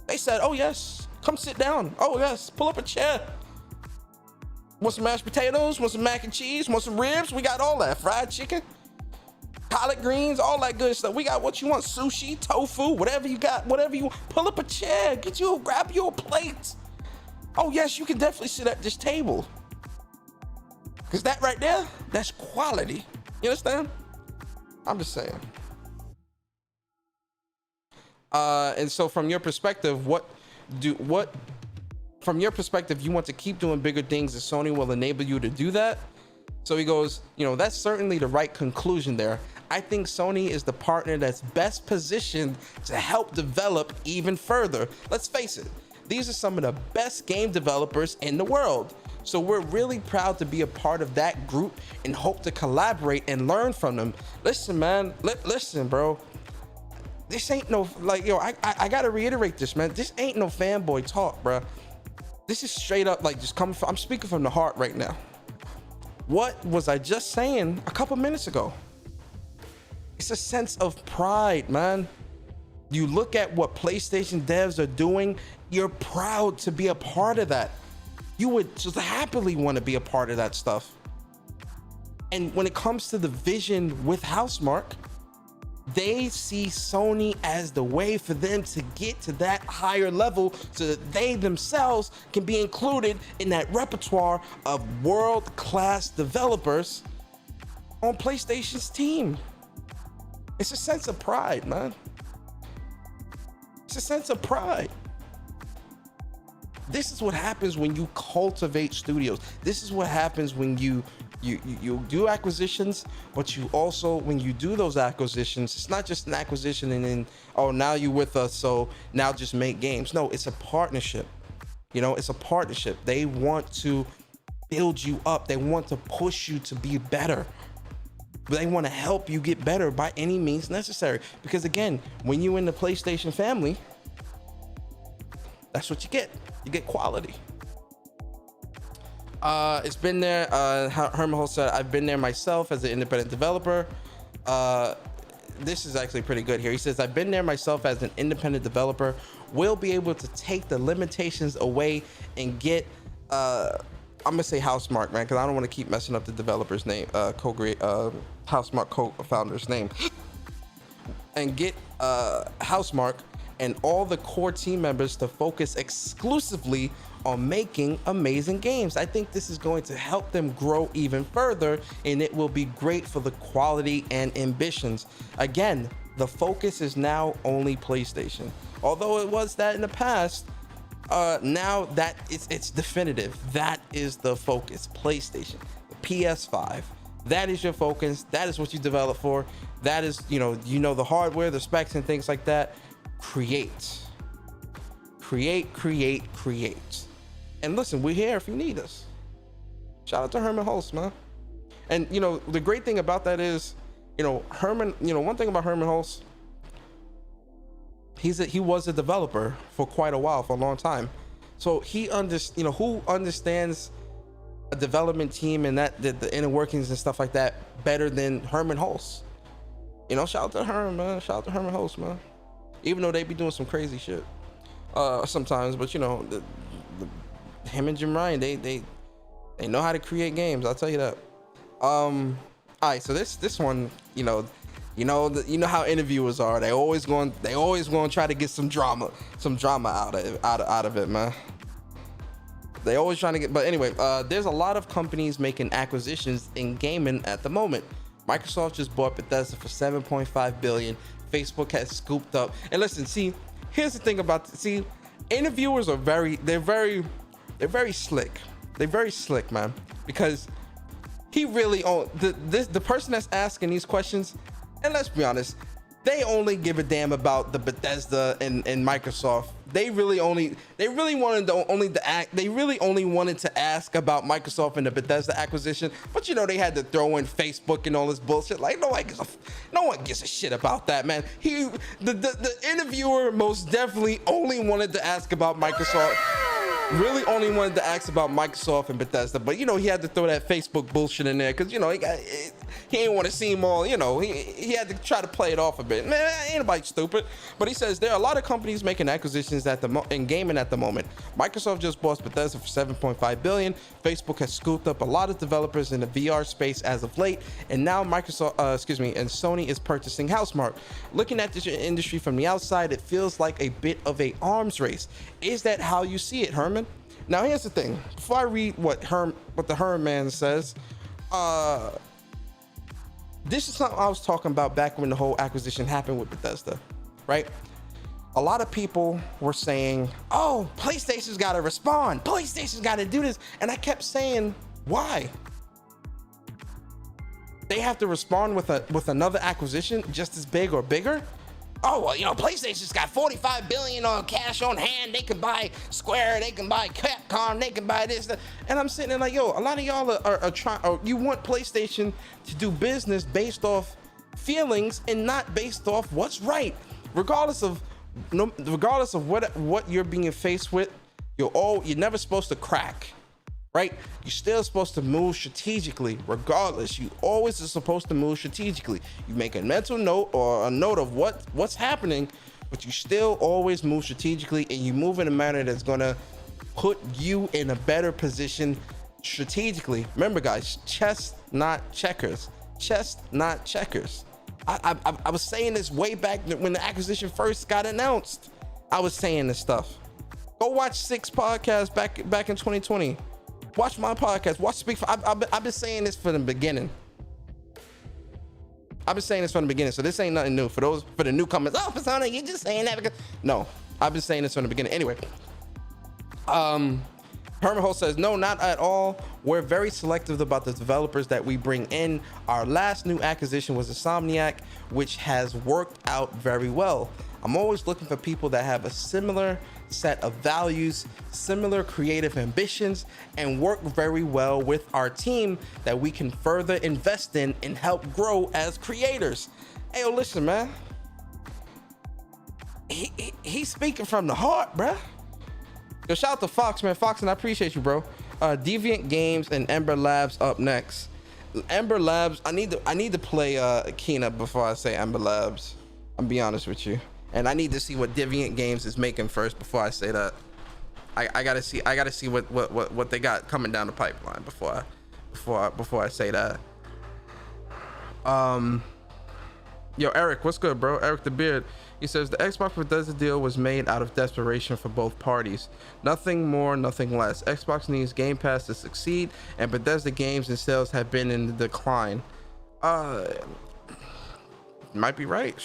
They said, oh yes, come sit down. Oh yes, pull up a chair. Want some mashed potatoes? Want some mac and cheese? Want some ribs? We got all that. Fried chicken, collard greens, all that good stuff. We got what you want, sushi, tofu, whatever you got, whatever you want. Pull up a chair, grab you a plate. Oh yes, you can definitely sit at this table. Cause that right there, that's quality. You understand? I'm just saying. And so from your perspective, from your perspective, you want to keep doing bigger things and Sony will enable you to do that? So he goes, you know, that's certainly the right conclusion there. I think Sony is the partner that's best positioned to help develop even further. Let's face it, these are some of the best game developers in the world. So we're really proud to be a part of that group and hope to collaborate and learn from them. Listen, man, listen, bro. This ain't no, like, yo, I gotta reiterate this, man. This ain't no fanboy talk, bro. This is straight up, like, just coming from, I'm speaking from the heart right now. What was I just saying a couple minutes ago? It's a sense of pride, man. You look at what PlayStation devs are doing, you're proud to be a part of that. You would just happily want to be a part of that stuff. And when it comes to the vision with Housemarque, they see Sony as the way for them to get to that higher level so that they themselves can be included in that repertoire of world-class developers on PlayStation's team. It's a sense of pride, man. It's a sense of pride. This is what happens when you cultivate studios. This is what happens when you do acquisitions, but you also, when you do those acquisitions, it's not just an acquisition and then, oh, now you're with us, so now just make games. No, it's a partnership. You know, it's a partnership. They want to build you up. They want to push you to be better. They want to help you get better by any means necessary. Because again, when you're in the PlayStation family, that's what you get. You get quality. It's been there. Herman Holt said, I've been there myself as an independent developer. This is actually pretty good here. He says, I've been there myself as an independent developer. We'll be able to take the limitations away and get, I'm gonna say Housemarque, man, because I don't want to keep messing up the developer's name, Housemarque co-founder's name, and get Housemarque and all the core team members to focus exclusively on making amazing games. I think this is going to help them grow even further, and it will be great for the quality and ambitions. Again, the focus is now only PlayStation. Although it was that in the past, now that it's definitive. That is the focus. PlayStation, the PS5. That is your focus. That is what you develop for. That is, you know the hardware, the specs, and things like that. Create. And listen, we're here if you need us. Shout out to Herman Holst, man. And you know, the great thing about that is, you know, Herman. You know, one thing about Herman Hulse, he was a developer for quite a while, for a long time. So he who understands a development team and that the inner workings and stuff like that better than Herman Hulse. You know, shout out to Herman, man. Shout out to Herman Hulse, man. Even though they be doing some crazy shit sometimes, but you know, him and Jim Ryan, they know how to create games. I'll tell you that. All right, so this one, you know how interviewers are. They always going to try to get some drama out of it, man. They always trying to get. But anyway, there's a lot of companies making acquisitions in gaming at the moment. Microsoft just bought Bethesda for $7.5 billion. Facebook has scooped up. And listen, see, here's the thing about interviewers are very slick. They're very slick, man, because he really the person that's asking these questions, and let's be honest, they only give a damn about the Bethesda and Microsoft. They really only wanted to ask about Microsoft and the Bethesda acquisition, but you know, they had to throw in Facebook and all this bullshit. Like no one gives a shit about that, man. The interviewer most definitely only wanted to ask about Microsoft. Really only wanted to ask about Microsoft and Bethesda, but you know, he had to throw that Facebook bullshit in there because you know he didn't want to seem all, you know, he had to try to play it off a bit. Man, ain't nobody stupid. But he says there are a lot of companies making acquisitions in gaming at the moment. Microsoft just bought Bethesda for $7.5 billion. Facebook has scooped up a lot of developers in the VR space as of late, and now and Sony is purchasing HouseMarque. Looking at this industry from the outside, it feels like a bit of a arms race. Is that how you see it, Herman? Now here's the thing. Before I read what the Herman man says, this is something I was talking about back when the whole acquisition happened with Bethesda, right? A lot of people were saying, "Oh, PlayStation's got to respond. PlayStation's got to do this," and I kept saying, "Why? They have to respond with another acquisition just as big or bigger? Oh, well, you know, PlayStation's got $45 billion on cash on hand. They can buy Square, they can buy Capcom, they can buy this, that." And I'm sitting there like, yo, a lot of y'all are trying, or you want PlayStation to do business based off feelings and not based off what's right. Regardless of what you're being faced with, you're never supposed to crack. Right? You're still supposed to move strategically, regardless. You always are supposed to move strategically. You make a mental note or a note of what's happening, but you still always move strategically, and you move in a manner that's gonna put you in a better position strategically. Remember, guys, chess, not checkers. Chess, not checkers. I was saying this way back when the acquisition first got announced. I was saying this stuff. Go watch 6 podcasts back in 2020. Watch my podcast. Watch Speak. I've been saying this from the beginning. So this ain't nothing new for the newcomers. Oh, Persona, you're just saying that because no, I've been saying this from the beginning. Anyway, Herman Hulse says, no, not at all. We're very selective about the developers that we bring in. Our last new acquisition was Insomniac, which has worked out very well. I'm always looking for people that have a similar set of values, similar creative ambitions, and work very well with our team that we can further invest in and help grow as creators. Hey, yo, listen, man. He's speaking from the heart, bruh. Yo, shout out to Fox, man. Fox, and I appreciate you, bro. Deviant Games and Ember Labs up next. Ember Labs, I need to play Kena before I say Ember Labs. I'm be honest with you. And I need to see what Deviant Games is making first before I say that. I gotta see what they got coming down the pipeline before I say that. Yo, Eric, what's good, bro? Eric the Beard. He says the Xbox Bethesda deal was made out of desperation for both parties. Nothing more, nothing less. Xbox needs Game Pass to succeed, and Bethesda games and sales have been in decline. Might be right.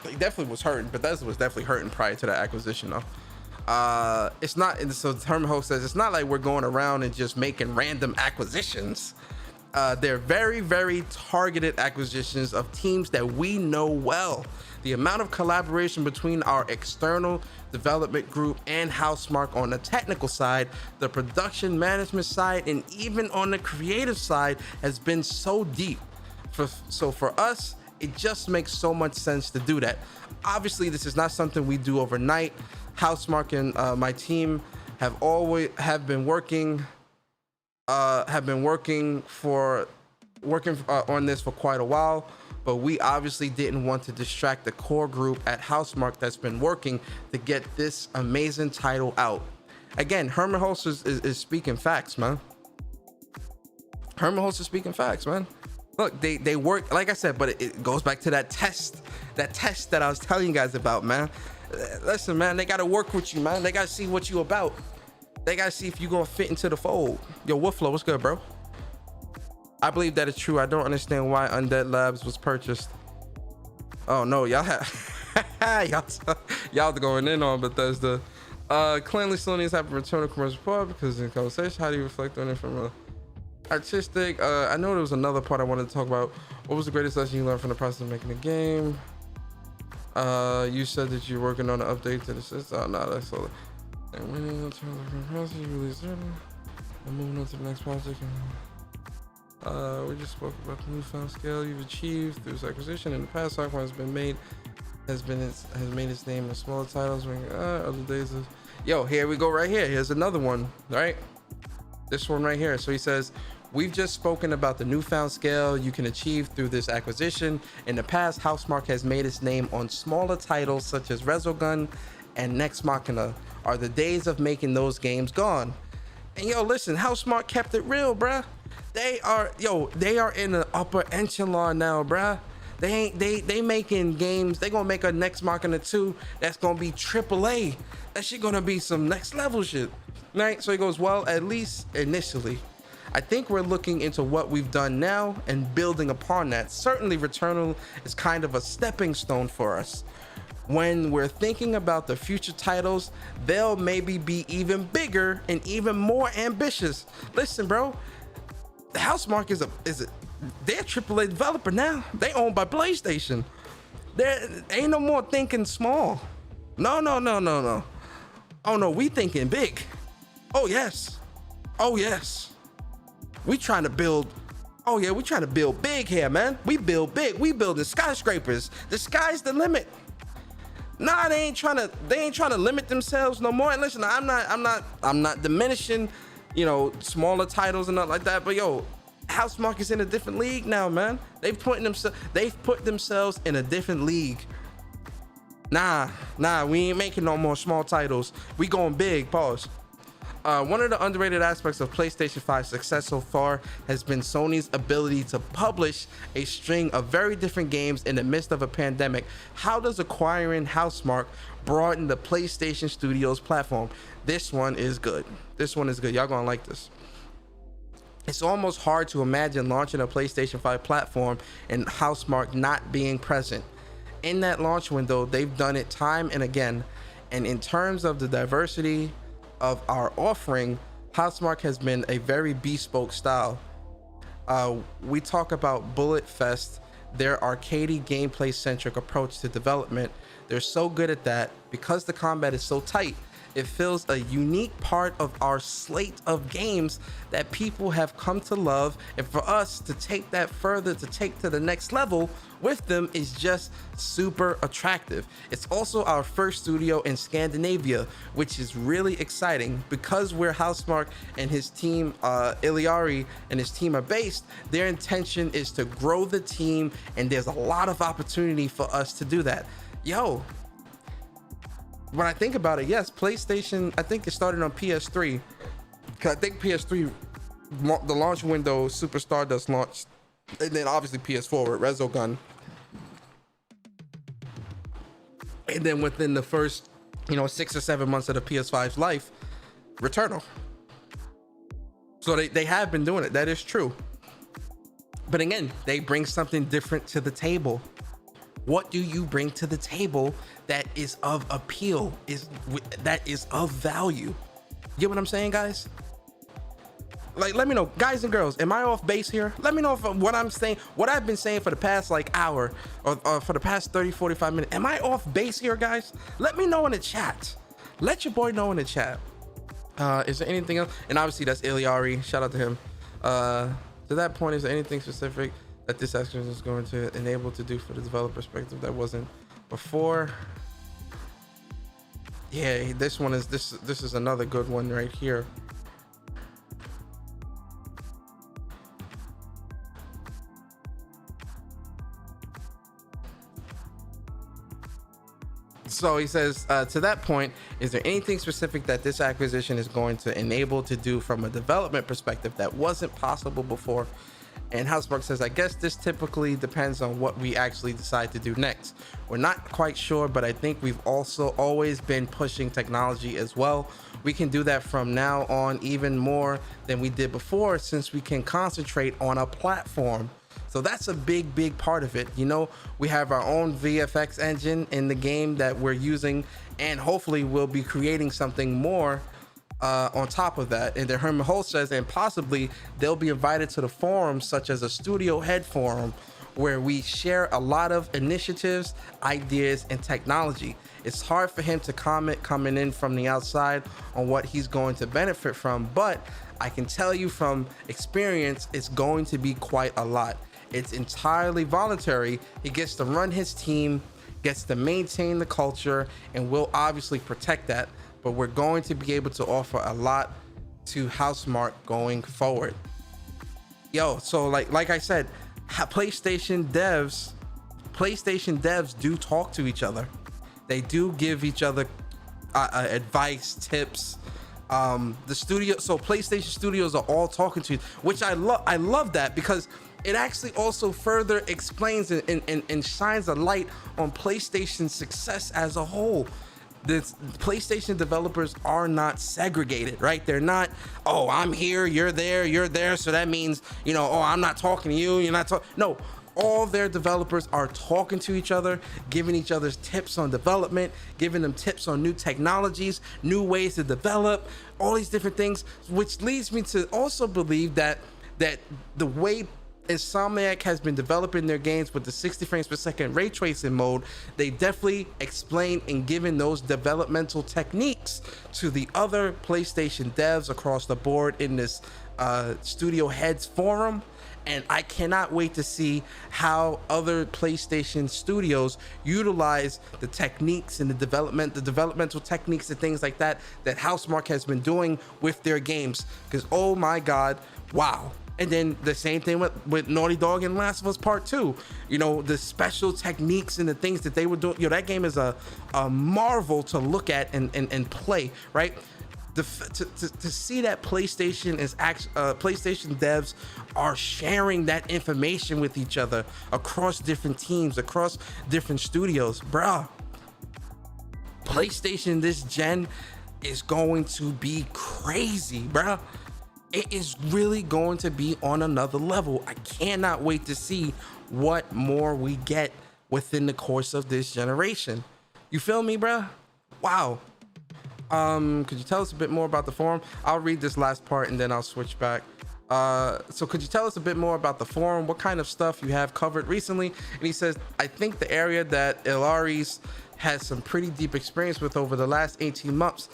He definitely was hurting. Bethesda was definitely hurting prior to that acquisition, though. So Herman Hulse says it's not like we're going around and just making random acquisitions. They're very, very targeted acquisitions of teams that we know well. The amount of collaboration between our external development group and Housemarque on the technical side, the production management side, and even on the creative side has been so deep. So for us, it just makes so much sense to do that. Obviously, this is not something we do overnight. Housemarque and my team have been working on this for quite a while, but we obviously didn't want to distract the core group at Housemarque that's been working to get this amazing title out. Again, Herman Holst is speaking facts, man. Herman Holst is speaking facts, man. Look, they work, like I said, but it goes back to that test that I was telling you guys about, man. Listen, man, they gotta work with you, man. They gotta see what you about. They gotta see if you gonna fit into the fold. Yo, Woodflow, what's good, bro? I believe that is true. I don't understand why Undead Labs was purchased. Oh no, y'all y'all going in on Bethesda. Clearly still needs to have a return of commercial part because in conversation, how do you reflect on it from a artistic? I know there was another part I wanted to talk about. What was the greatest lesson you learned from the process of making a game? You said that you're working on an update to the system. Oh no, that's all. And when in terms of process, you release it. I'm moving on to the next project. We just spoke about the newfound scale you've achieved through this acquisition. In the past, Housemarque has made its name in smaller titles. Other days of, yo, here we go right here. Here's another one, right? This one right here. So he says, we've just spoken about the newfound scale you can achieve through this acquisition. In the past, Housemarque has made its name on smaller titles such as Resogun and Nex Machina. Are the days of making those games gone? And yo, listen, Housemarque kept it real, bruh. They are in the upper echelon now, bruh. They making games. They gonna make a Nex Machina 2 that's gonna be AAA. That shit gonna be some next level shit, right? So he goes, well, at least initially. I think we're looking into what we've done now and building upon that. Certainly Returnal is kind of a stepping stone for us. When we're thinking about the future titles, they'll maybe be even bigger and even more ambitious. Listen, bro, Housemarque they're a AAA developer now. They owned by PlayStation. There ain't no more thinking small. No. Oh no, we thinking big. Oh yes. We trying to build. Oh yeah, we trying to build big here, man. We build big. We building skyscrapers. The sky's the limit. Nah, they ain't trying to limit themselves no more. And listen, I'm not diminishing, smaller titles and nothing like that. But yo, Housemarque is in a different league now, man. They've put themselves in a different league. Nah, we ain't making no more small titles. We going big. Pause. One of the underrated aspects of PlayStation 5's success so far has been Sony's ability to publish a string of very different games in the midst of a pandemic. How does acquiring Housemarque broaden the PlayStation Studios platform? This one is good. Y'all gonna like this. It's almost hard to imagine launching a PlayStation 5 platform and Housemarque not being present. In that launch window, they've done it time and again. And in terms of the diversity of our offering, Housemarque has been a very bespoke style. We talk about Bullet Fest, their arcadey gameplay centric approach to development. They're so good at that because the combat is so tight. It fills a unique part of our slate of games that people have come to love, and for us to take that further, to take to the next level with them is just super attractive. It's also our first studio in Scandinavia, which is really exciting because where Housemarque and his team, Iliari and his team are based, their intention is to grow the team, and there's a lot of opportunity for us to do that. Yo, when I think about it, yes, PlayStation, I think it started on PS3. Cause I think PS3, the launch window, Super Stardust launched, and then obviously PS4 with Resogun. And then within the first, 6 or 7 months of the PS5's life, Returnal. So they have been doing it. That is true. But again, they bring something different to the table. What do you bring to the table that is of appeal, that is of value? You get what I'm saying, guys? like, let me know, guys and girls, am I off base here? Let me know if what I'm saying, what I've been saying for the past like hour or for the past 30-45 minutes, am I off base here, guys? Let me know in the chat. Let your boy know in the chat. Is there anything else? And obviously that's Iliari, shout out to him. To that point, is there anything specific that this action is going to enable to do for the developer perspective that wasn't before? Yeah, this one is this is another good one right here. So he says, to that point, is there anything specific that this acquisition is going to enable to do from a development perspective that wasn't possible before? And Housemark says, I guess this typically depends on what we actually decide to do next. We're not quite sure, but I think we've also always been pushing technology as well. We can do that from now on even more than we did before, since we can concentrate on a platform. So that's a big part of it. You know, we have our own VFX engine in the game that we're using, and hopefully we'll be creating something more on top of that. And then Herman Holt says, and possibly they'll be invited to the forums, such as a studio head forum, where we share a lot of initiatives, ideas, and technology. It's hard for him to comment coming in from the outside on what he's going to benefit from, but I can tell you from experience, it's going to be quite a lot. It's entirely voluntary. He gets to run his team, gets to maintain the culture, and we'll obviously protect that. But we're going to be able to offer a lot to Housemark going forward. Yo, so like I said, PlayStation devs do talk to each other. They do give each other advice, tips. The studio, so PlayStation studios are all talking to you, which I love that, because it actually also further explains and shines a light on PlayStation's success as a whole. The PlayStation developers are not segregated, right? They're not, oh, I'm here, you're there, so that means, you know, oh, I'm not talking to you, you're not talking. No, all their developers are talking to each other, giving each other tips on development, giving them tips on new technologies, new ways to develop, all these different things, which leads me to also believe that the way Insomniac has been developing their games with the 60 frames per second ray tracing mode, they definitely explain and given those developmental techniques to the other PlayStation devs across the board in this studio heads forum. And I cannot wait to see how other PlayStation studios utilize the techniques and the developmental techniques and things like that Housemark has been doing with their games. Because, oh my God, wow. And then the same thing with Naughty Dog and Last of Us Part 2. You know, the special techniques and the things that they were doing. You know, that game is a marvel to look at and play, right? To see that PlayStation devs are sharing that information with each other across different teams, across different studios, bruh. PlayStation this gen is going to be crazy, bruh. It is really going to be on another level. I cannot wait to see what more we get within the course of this generation. You feel me, bruh? Wow. Could you tell us a bit more about the forum? I'll read this last part and then I'll switch back. So could you tell us a bit more about the forum? What kind of stuff you have covered recently? And he says, I think the area that Ilaris has some pretty deep experience with over the last 18 months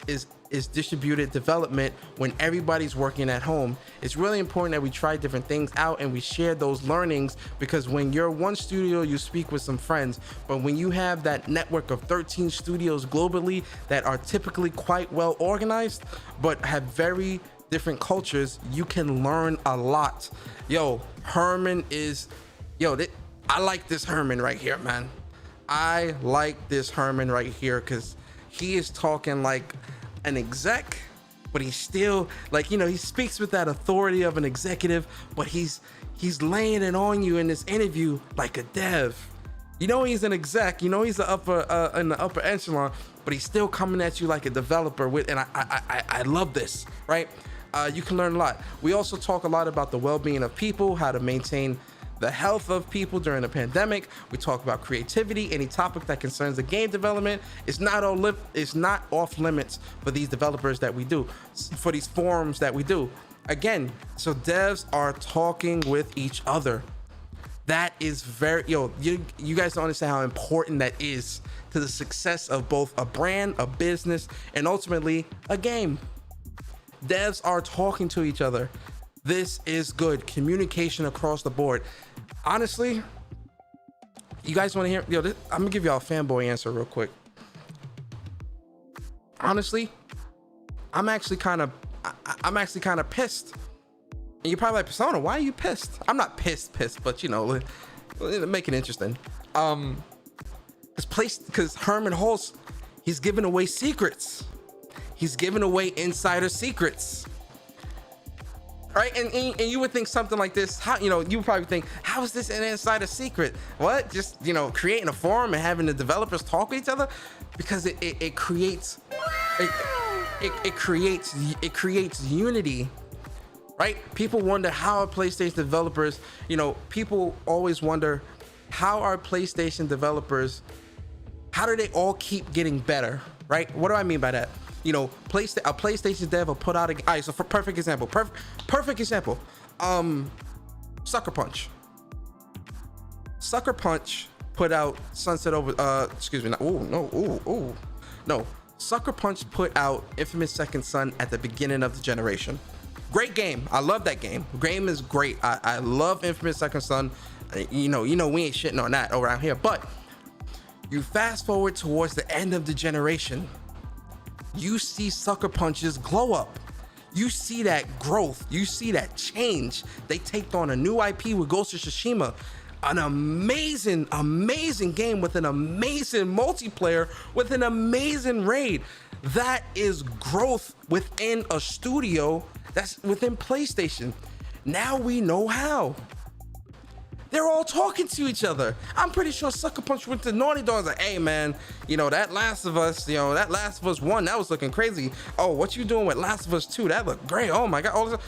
is distributed development when everybody's working at home. It's really important that we try different things out and we share those learnings, because when you're one studio, you speak with some friends, but when you have that network of 13 studios globally that are typically quite well organized but have very different cultures, you can learn a lot. Yo, Herman is, I like this Herman right here, man. I like this Herman right here because he is talking like an exec, but he's still like, he speaks with that authority of an executive, but he's laying it on you in this interview like a dev. He's an exec, he's the upper in the upper echelon, but he's still coming at you like a developer with, and I love this, right? You can learn a lot. We also talk a lot about the well-being of people, how to maintain the health of people during the pandemic. We talk about creativity, any topic that concerns the game development. It's not off limits for these developers that we do, for these forums that we do. Again, so devs are talking with each other. That is very, you guys don't understand how important that is to the success of both a brand, a business, and ultimately a game. Devs are talking to each other. This is good communication across the board. Honestly, you guys want to hear, I'm gonna give y'all a fanboy answer real quick. Honestly, I'm actually kind of pissed. And you're probably like, Persona, why are you pissed? I'm not pissed, but make it interesting. Because Herman Hulst, he's giving away secrets. He's giving away insider secrets. Right? And you would think something like this, you would probably think, how is this an insider secret? What? Just, creating a forum and having the developers talk with each other? Because it creates unity. Right? People wonder how are PlayStation developers, people always wonder how are PlayStation developers, how do they all keep getting better? Right? What do I mean by that? A PlayStation dev will put out all right, so for perfect example, Sucker Punch. Sucker Punch put out Sucker Punch put out Infamous Second Son at the beginning of the generation. Great game. I love that game. Game is great. I love Infamous Second Son. We ain't shitting on that around here. But you fast forward towards the end of the generation, you see Sucker Punch's glow up. You see that growth. You see that change. They take on a new IP with Ghost of Tsushima. An amazing, amazing game with an amazing multiplayer, with an amazing raid. That is growth within a studio that's within PlayStation. Now we know how. They're all talking to each other. I'm pretty sure Sucker Punch went to Naughty Dog and like, hey man, that Last of Us, that Last of Us 1, that was looking crazy. Oh, what you doing with Last of Us 2? That looked great. Oh my God. All this.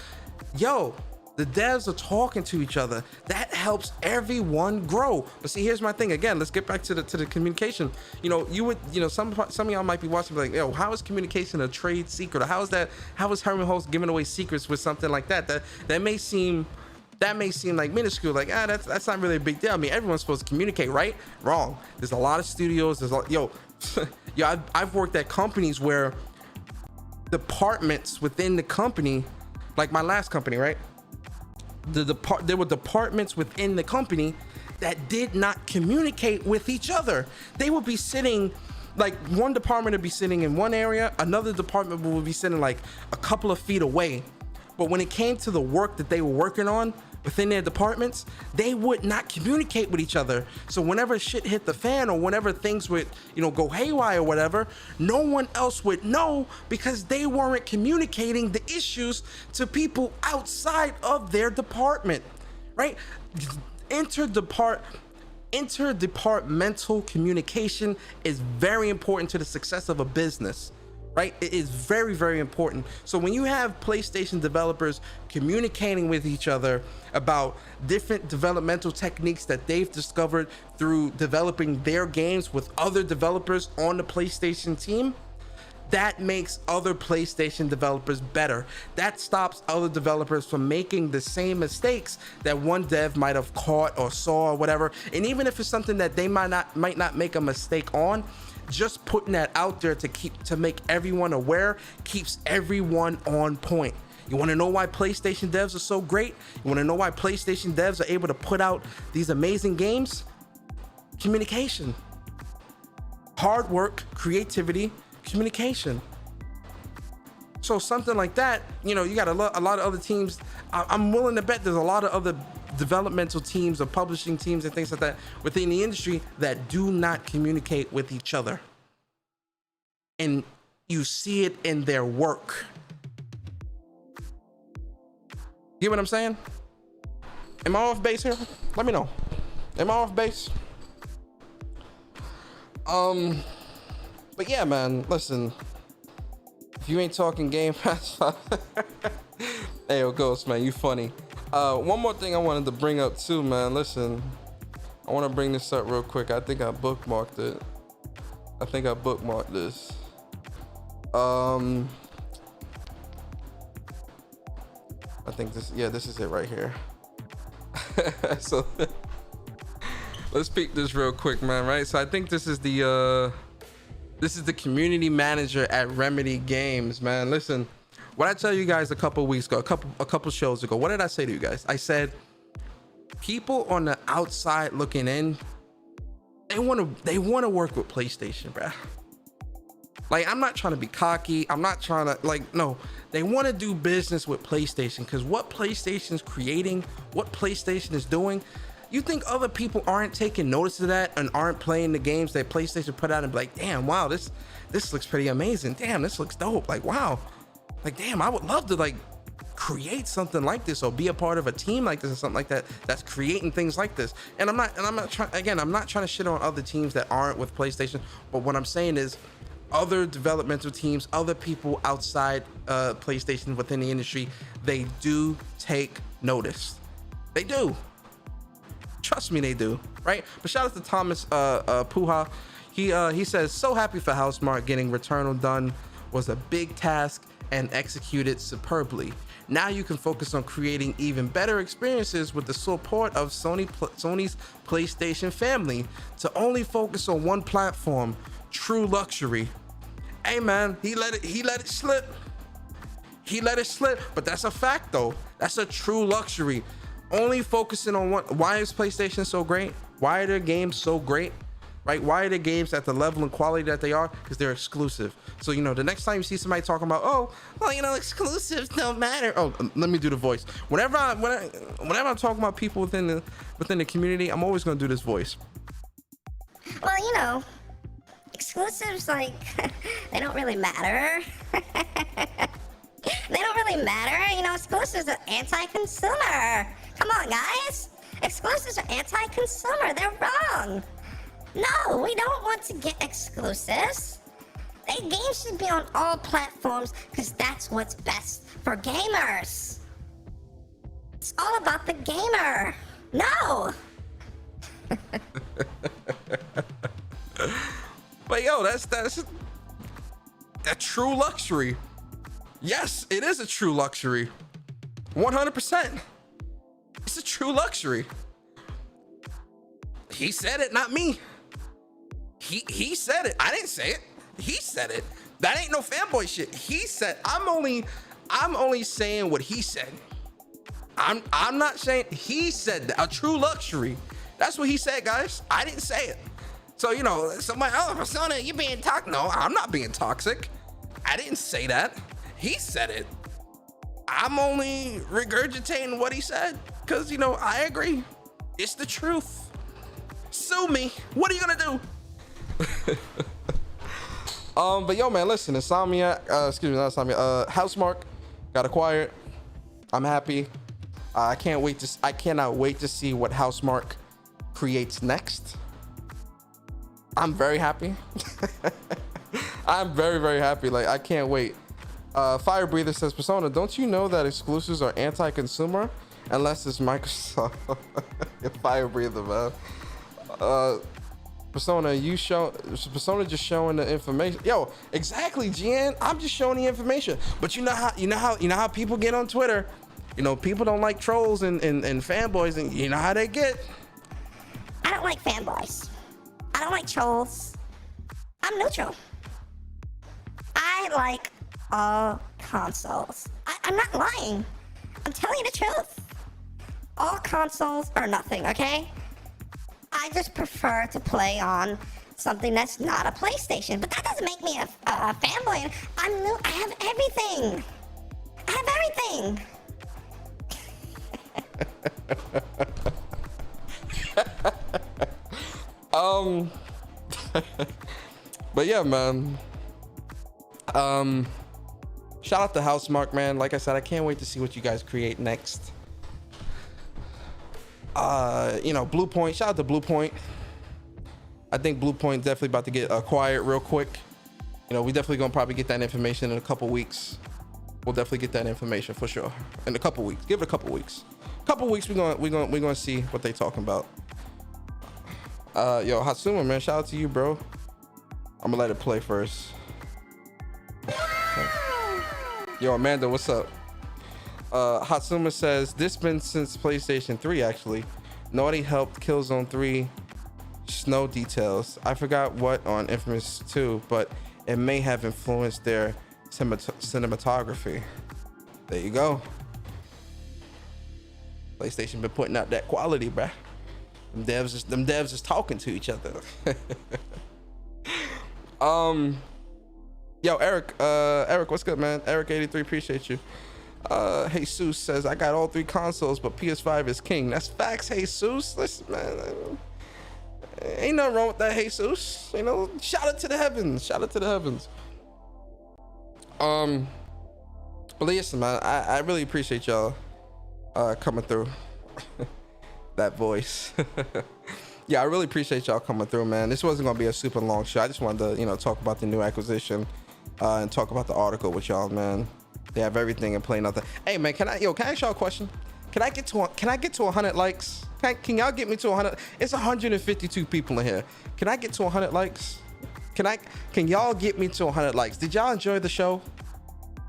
Yo, the devs are talking to each other. That helps everyone grow. But see, here's my thing. Again, let's get back to the communication. Some of y'all might be watching like, yo, how is communication a trade secret? Or how is Herman Hulst giving away secrets with something like that? That may seem like minuscule, like that's not really a big deal. I mean, everyone's supposed to communicate, right? Wrong. There's a lot of studios. I've worked at companies where departments within the company, like my last company, right? There were departments within the company that did not communicate with each other. They would be sitting, like one department would be sitting in one area, another department would be sitting like a couple of feet away. But when it came to the work that they were working on within their departments, they would not communicate with each other. So whenever shit hit the fan or whenever things would, go haywire or whatever, no one else would know because they weren't communicating the issues to people outside of their department, right? Interdepartmental communication is very important to the success of a business. Right? It is very, very important. So when you have PlayStation developers communicating with each other about different developmental techniques that they've discovered through developing their games with other developers on the PlayStation team, that makes other PlayStation developers better. That stops other developers from making the same mistakes that one dev might have caught or saw or whatever. And even if it's something that they might not make a mistake on, just putting that out there to make everyone aware keeps everyone on point. You want to know why PlayStation devs are so great? You want to know why PlayStation devs are able to put out these amazing games? Communication. Hard work, creativity, communication. So something like that, you got a lot of other teams. I'm willing to bet there's a lot of other developmental teams or publishing teams and things like that within the industry that do not communicate with each other. And you see it in their work. Get what I'm saying? Am I off base here? Let me know. Am I off base? But yeah, man, listen. If you ain't talking Game Pass, hey, yo, Ghost, man, you funny. One more thing I wanted to bring up too, man. Listen, I want to bring this up real quick. I think I bookmarked it. I think I bookmarked this. I think this is it right here. So let's peek this real quick, man. Right, so I think this is the community manager at Remedy Games, man. Listen, what I tell you guys a couple weeks ago, a couple shows ago, what did I say to you guys? I said people on the outside looking in, they want to work with PlayStation, bro. Like, I'm not trying to be cocky. I'm not trying to, like, no, they want to do business with PlayStation, because what PlayStation's creating, what PlayStation is doing, you think other people aren't taking notice of that and aren't playing the games that PlayStation put out and be like, damn, wow, this looks pretty amazing. Damn, this looks dope. Like, wow. Like, damn, I would love to, like, create something like this or be a part of a team like this or something like that that's creating things like this. And I'm not trying, again, I'm not trying to shit on other teams that aren't with PlayStation, but what I'm saying is other developmental teams, other people outside PlayStation within the industry, they do take notice. They do. Trust me, they do, right? But shout out to Thomas Puha. He says, so happy for Housemarque. Getting Returnal done was a big task and executed superbly. Now you can focus on creating even better experiences with the support of Sony's PlayStation family. To only focus on one platform, true luxury. Hey man, he let it slip. He let it slip, but that's a fact though. That's a true luxury. Only focusing on one. Why is PlayStation so great? Why are their games so great? Right? Why are the games at the level and quality that they are? Because they're exclusive. So, you know, the next time you see somebody talking about, oh, well, you know, exclusives don't matter. Oh, let me do the voice. Whenever I'm talking about people within the community, I'm always gonna do this voice. Well, you know, exclusives, like, they don't really matter. They don't really matter. You know, exclusives are anti-consumer. Come on, guys. Exclusives are anti-consumer. They're wrong. No, we don't want to get exclusives. Games should be on all platforms because that's what's best for gamers. It's all about the gamer. No. But yo, that's a true luxury. Yes, it is a true luxury. 100%. It's a true luxury. He said it, not me. He said it. I didn't say it. He said it. That ain't no fanboy shit. He said. I'm only saying what he said. I'm not saying he said that. A true luxury. That's what he said, guys. I didn't say it. So, you know, somebody, oh, Persona, you being toxic. No, I'm not being toxic. I didn't say that. He said it. I'm only regurgitating what he said because, you know, I agree. It's the truth. Sue me. What are you gonna do? But yo, man, listen, Insomniac, Housemarque got acquired. I'm happy. I cannot wait to see what Housemarque creates next. I'm very happy. I'm very, very happy. Like, I can't wait. Fire Breather says, Persona, don't you know that exclusives are anti-consumer unless it's Microsoft? Fire Breather, man. Persona just showing the information. Yo, exactly, Gian. I'm just showing the information. But you know how people get on Twitter. You know, people don't like trolls and fanboys, and you know how they get. I don't like fanboys. I don't like trolls. I'm neutral. I like all consoles. I'm not lying. I'm telling you the truth. All consoles or nothing, okay? I just prefer to play on something that's not a PlayStation, but that doesn't make me a fanboy. I'm new. I have everything. I have everything. But yeah, man. Shout out to Housemarque, man. Like I said, I can't wait to see what you guys create next. You know, Blue Point. Shout out to Blue Point. I think Blue Point definitely about to get acquired real quick. You know, we definitely gonna probably get that information in a couple weeks. We'll definitely get that information for sure in a couple weeks. Give it a couple weeks. We're gonna see what they talking about. Yo, Hatsuma, man, shout out to you, bro. I'm gonna let it play first. Yo, Amanda, what's up? Hatsuma says this been since PlayStation 3 actually. Naughty helped Killzone 3 snow details. I forgot what on Infamous 2, but it may have influenced their cinematography. There you go. PlayStation been putting out that quality, bruh. Them devs is talking to each other. Yo, Eric, what's good, man? Eric 83, appreciate you. Jesus says I got all 3 consoles, but PS5 is king. That's facts, Jesus. Listen, man, ain't nothing wrong with that, Jesus. You know, shout out to the heavens. Shout out to the heavens. But listen, man, I really appreciate y'all coming through. That voice. Yeah, I really appreciate y'all coming through, man. This wasn't gonna be a super long show. I just wanted to, you know, talk about the new acquisition and talk about the article with y'all, man. They have everything in play nothing. Hey, man, can I ask y'all a question? Can I get to 100 likes? Can y'all get me to 100? It's 152 people in here. Can I get to 100 likes? Can y'all get me to 100 likes? Did y'all enjoy the show?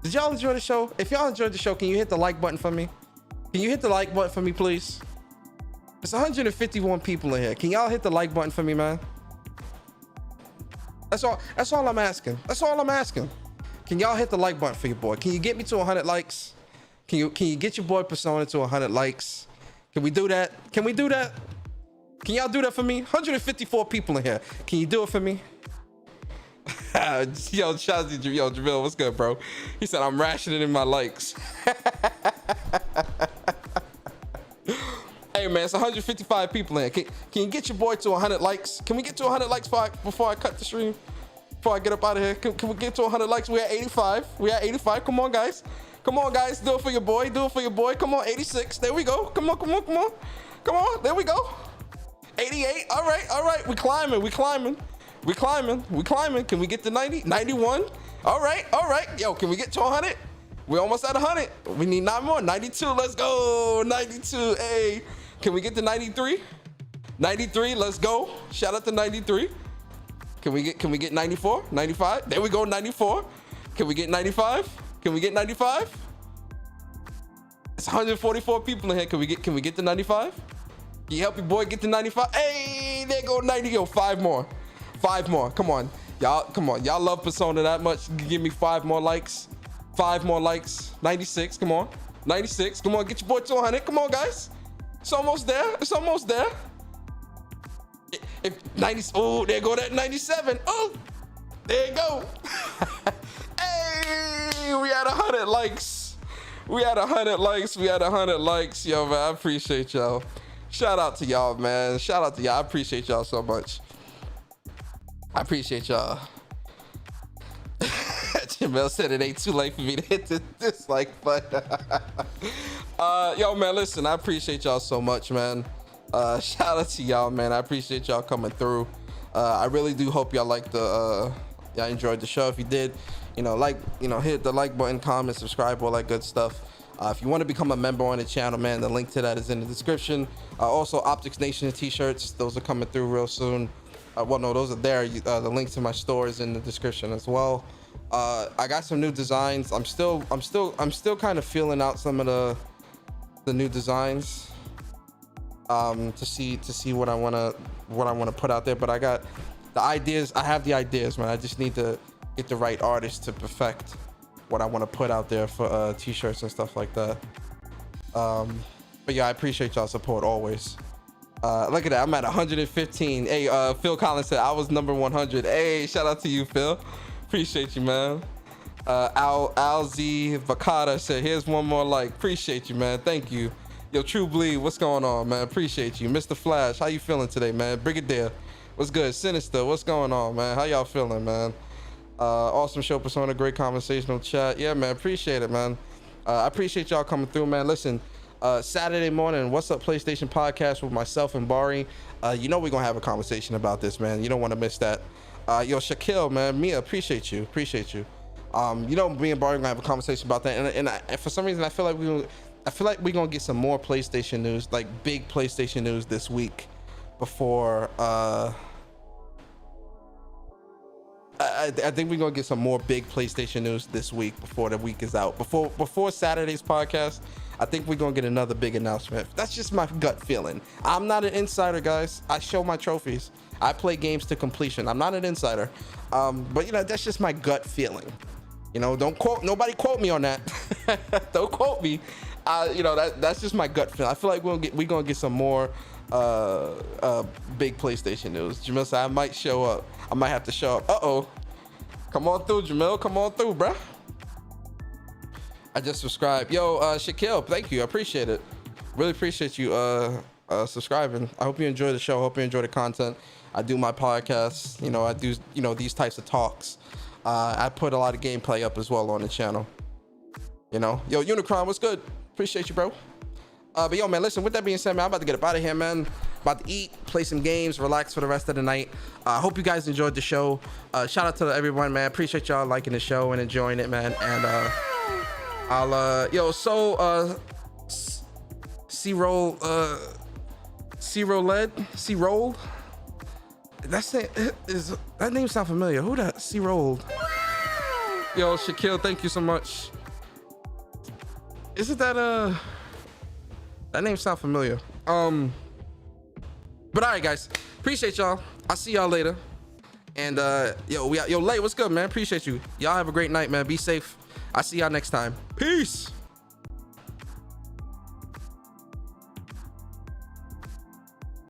Did y'all enjoy the show? If y'all enjoyed the show, can you hit the like button for me? Can you hit the like button for me, please? It's 151 people in here. Can y'all hit the like button for me, man? That's all I'm asking. That's all I'm asking. Can y'all hit the like button for your boy? Can you get me to 100 likes? Can you get your boy Persona to 100 likes? Can we do that? Can we do that? Can y'all do that for me? 154 people in here. Can you do it for me? Yo, Shazzy, yo, Jamil, what's good, bro? He said I'm rationing in my likes. Hey, man, it's 155 people in. Can you get your boy to 100 likes? Can we get to 100 likes before I cut the stream? Before I get up out of here? Can we get to 100 likes? We're at 85. We're at 85. Come on, guys. Come on, guys. Do it for your boy. Do it for your boy. Come on, 86. There we go. Come on, come on, come on. Come on. There we go. 88. All right, all right. We climbing. We climbing. We climbing. We climbing. Can we get to 90? 91. All right, all right. Yo, can we get to 100? We're almost at 100. We need 9 more. 92. Let's go. 92. Hey. Can we get to 93? 93, let's go. Shout out to 93. Can we get 94? 95? There we go, 94. Can we get 95? Can we get 95? It's 144 people in here. Can we get to 95? Can you help your boy get to 95? Hey, there go 90. Yo, 5 more. 5 more. Come on. Y'all, come on. Y'all love Persona that much. Give me 5 more likes. 5 more likes. 96. Come on. 96. Come on, get your boy to 100. Come on, guys. It's almost there. It's almost there. If 90, oh, there go that 97. Oh, there you go. Hey, we had 100 likes. We had 100 likes. We had 100 likes. Yo, man, I appreciate y'all. Shout out to y'all, man. Shout out to y'all. I appreciate y'all so much. I appreciate y'all. Jamel said it ain't too late for me to hit the dislike button. Yo, man, listen, I appreciate y'all so much, man. Shout out to y'all, man. I appreciate y'all coming through. I really do hope y'all liked y'all enjoyed the show. If you did, hit the like button, comment, subscribe, all that good stuff. If you want to become a member on the channel, man, the link to that is in the description. Also, Optics Nation t-shirts, those are coming through real soon. Well, no, those are there. The link to my store is in the description as well. I got some new designs. I'm still kind of feeling out some of the new designs to see what I want to put out there. But I got the ideas. I have the ideas, man. I just need to get the right artist to perfect what I want to put out there for t-shirts and stuff like that. But yeah, I appreciate y'all support always. Look at that, I'm at 115. Hey, Phil Collins said I was number 100. Hey, shout out to you, Phil. Appreciate you, man. Alzi Vakata said, here's one more like. Appreciate you, man. Thank you. Yo, True Bleed, what's going on, man? Appreciate you. Mr. Flash, how you feeling today, man? Brigadier, what's good? Sinister, what's going on, man? How y'all feeling, man? Awesome show, Persona. Great conversational chat. Yeah, man. Appreciate it, man. I appreciate y'all coming through, man. Listen, Saturday morning, What's Up PlayStation podcast with myself and Bari. You know we're going to have a conversation about this, man. You don't want to miss that. Yo, Shaquille, man, Mia, appreciate you. You know, me and Bari gonna have a conversation about that, and for some reason I feel like we're gonna get some more PlayStation news, like big PlayStation news this week before I think we're gonna get some more big PlayStation news this week before the week is out. Before Saturday's podcast, I think we're gonna get another big announcement. That's just my gut feeling. I'm not an insider, guys. I show my trophies. I play games to completion. I'm not an insider, but you know that's just my gut feeling. You know, nobody quote me on that. Don't quote me. You know that's just my gut feeling. I feel like we're gonna get some more big PlayStation news. Jamil said I might show up. I might have to show up. Come on through, Jamil. Come on through, bruh. I just subscribed. Yo, Shaquille, thank you. I appreciate it. Really appreciate you subscribing. I hope you enjoy the show. I hope you enjoy the content. I do my podcasts. You know, I do, you know, these types of talks. I put a lot of gameplay up as well on the channel. You know, yo, Unicron, what's good? Appreciate you, bro. But yo, man, listen, with that being said, man, I'm about to get up out of here, man. About to eat, play some games, relax for the rest of the night. I hope you guys enjoyed the show. Shout out to everyone, man. Appreciate y'all liking the show and enjoying it, man. And C-Roll, C-Rolled. That name sound familiar. Who that? C-Rolled. Yo, Shaquille, thank you so much. Isn't that that name sound familiar? But all right, guys, appreciate y'all. I'll see y'all later. And yo, Lay, what's good, man? Appreciate you. Y'all have a great night, man. Be safe. I'll see y'all next time. Peace.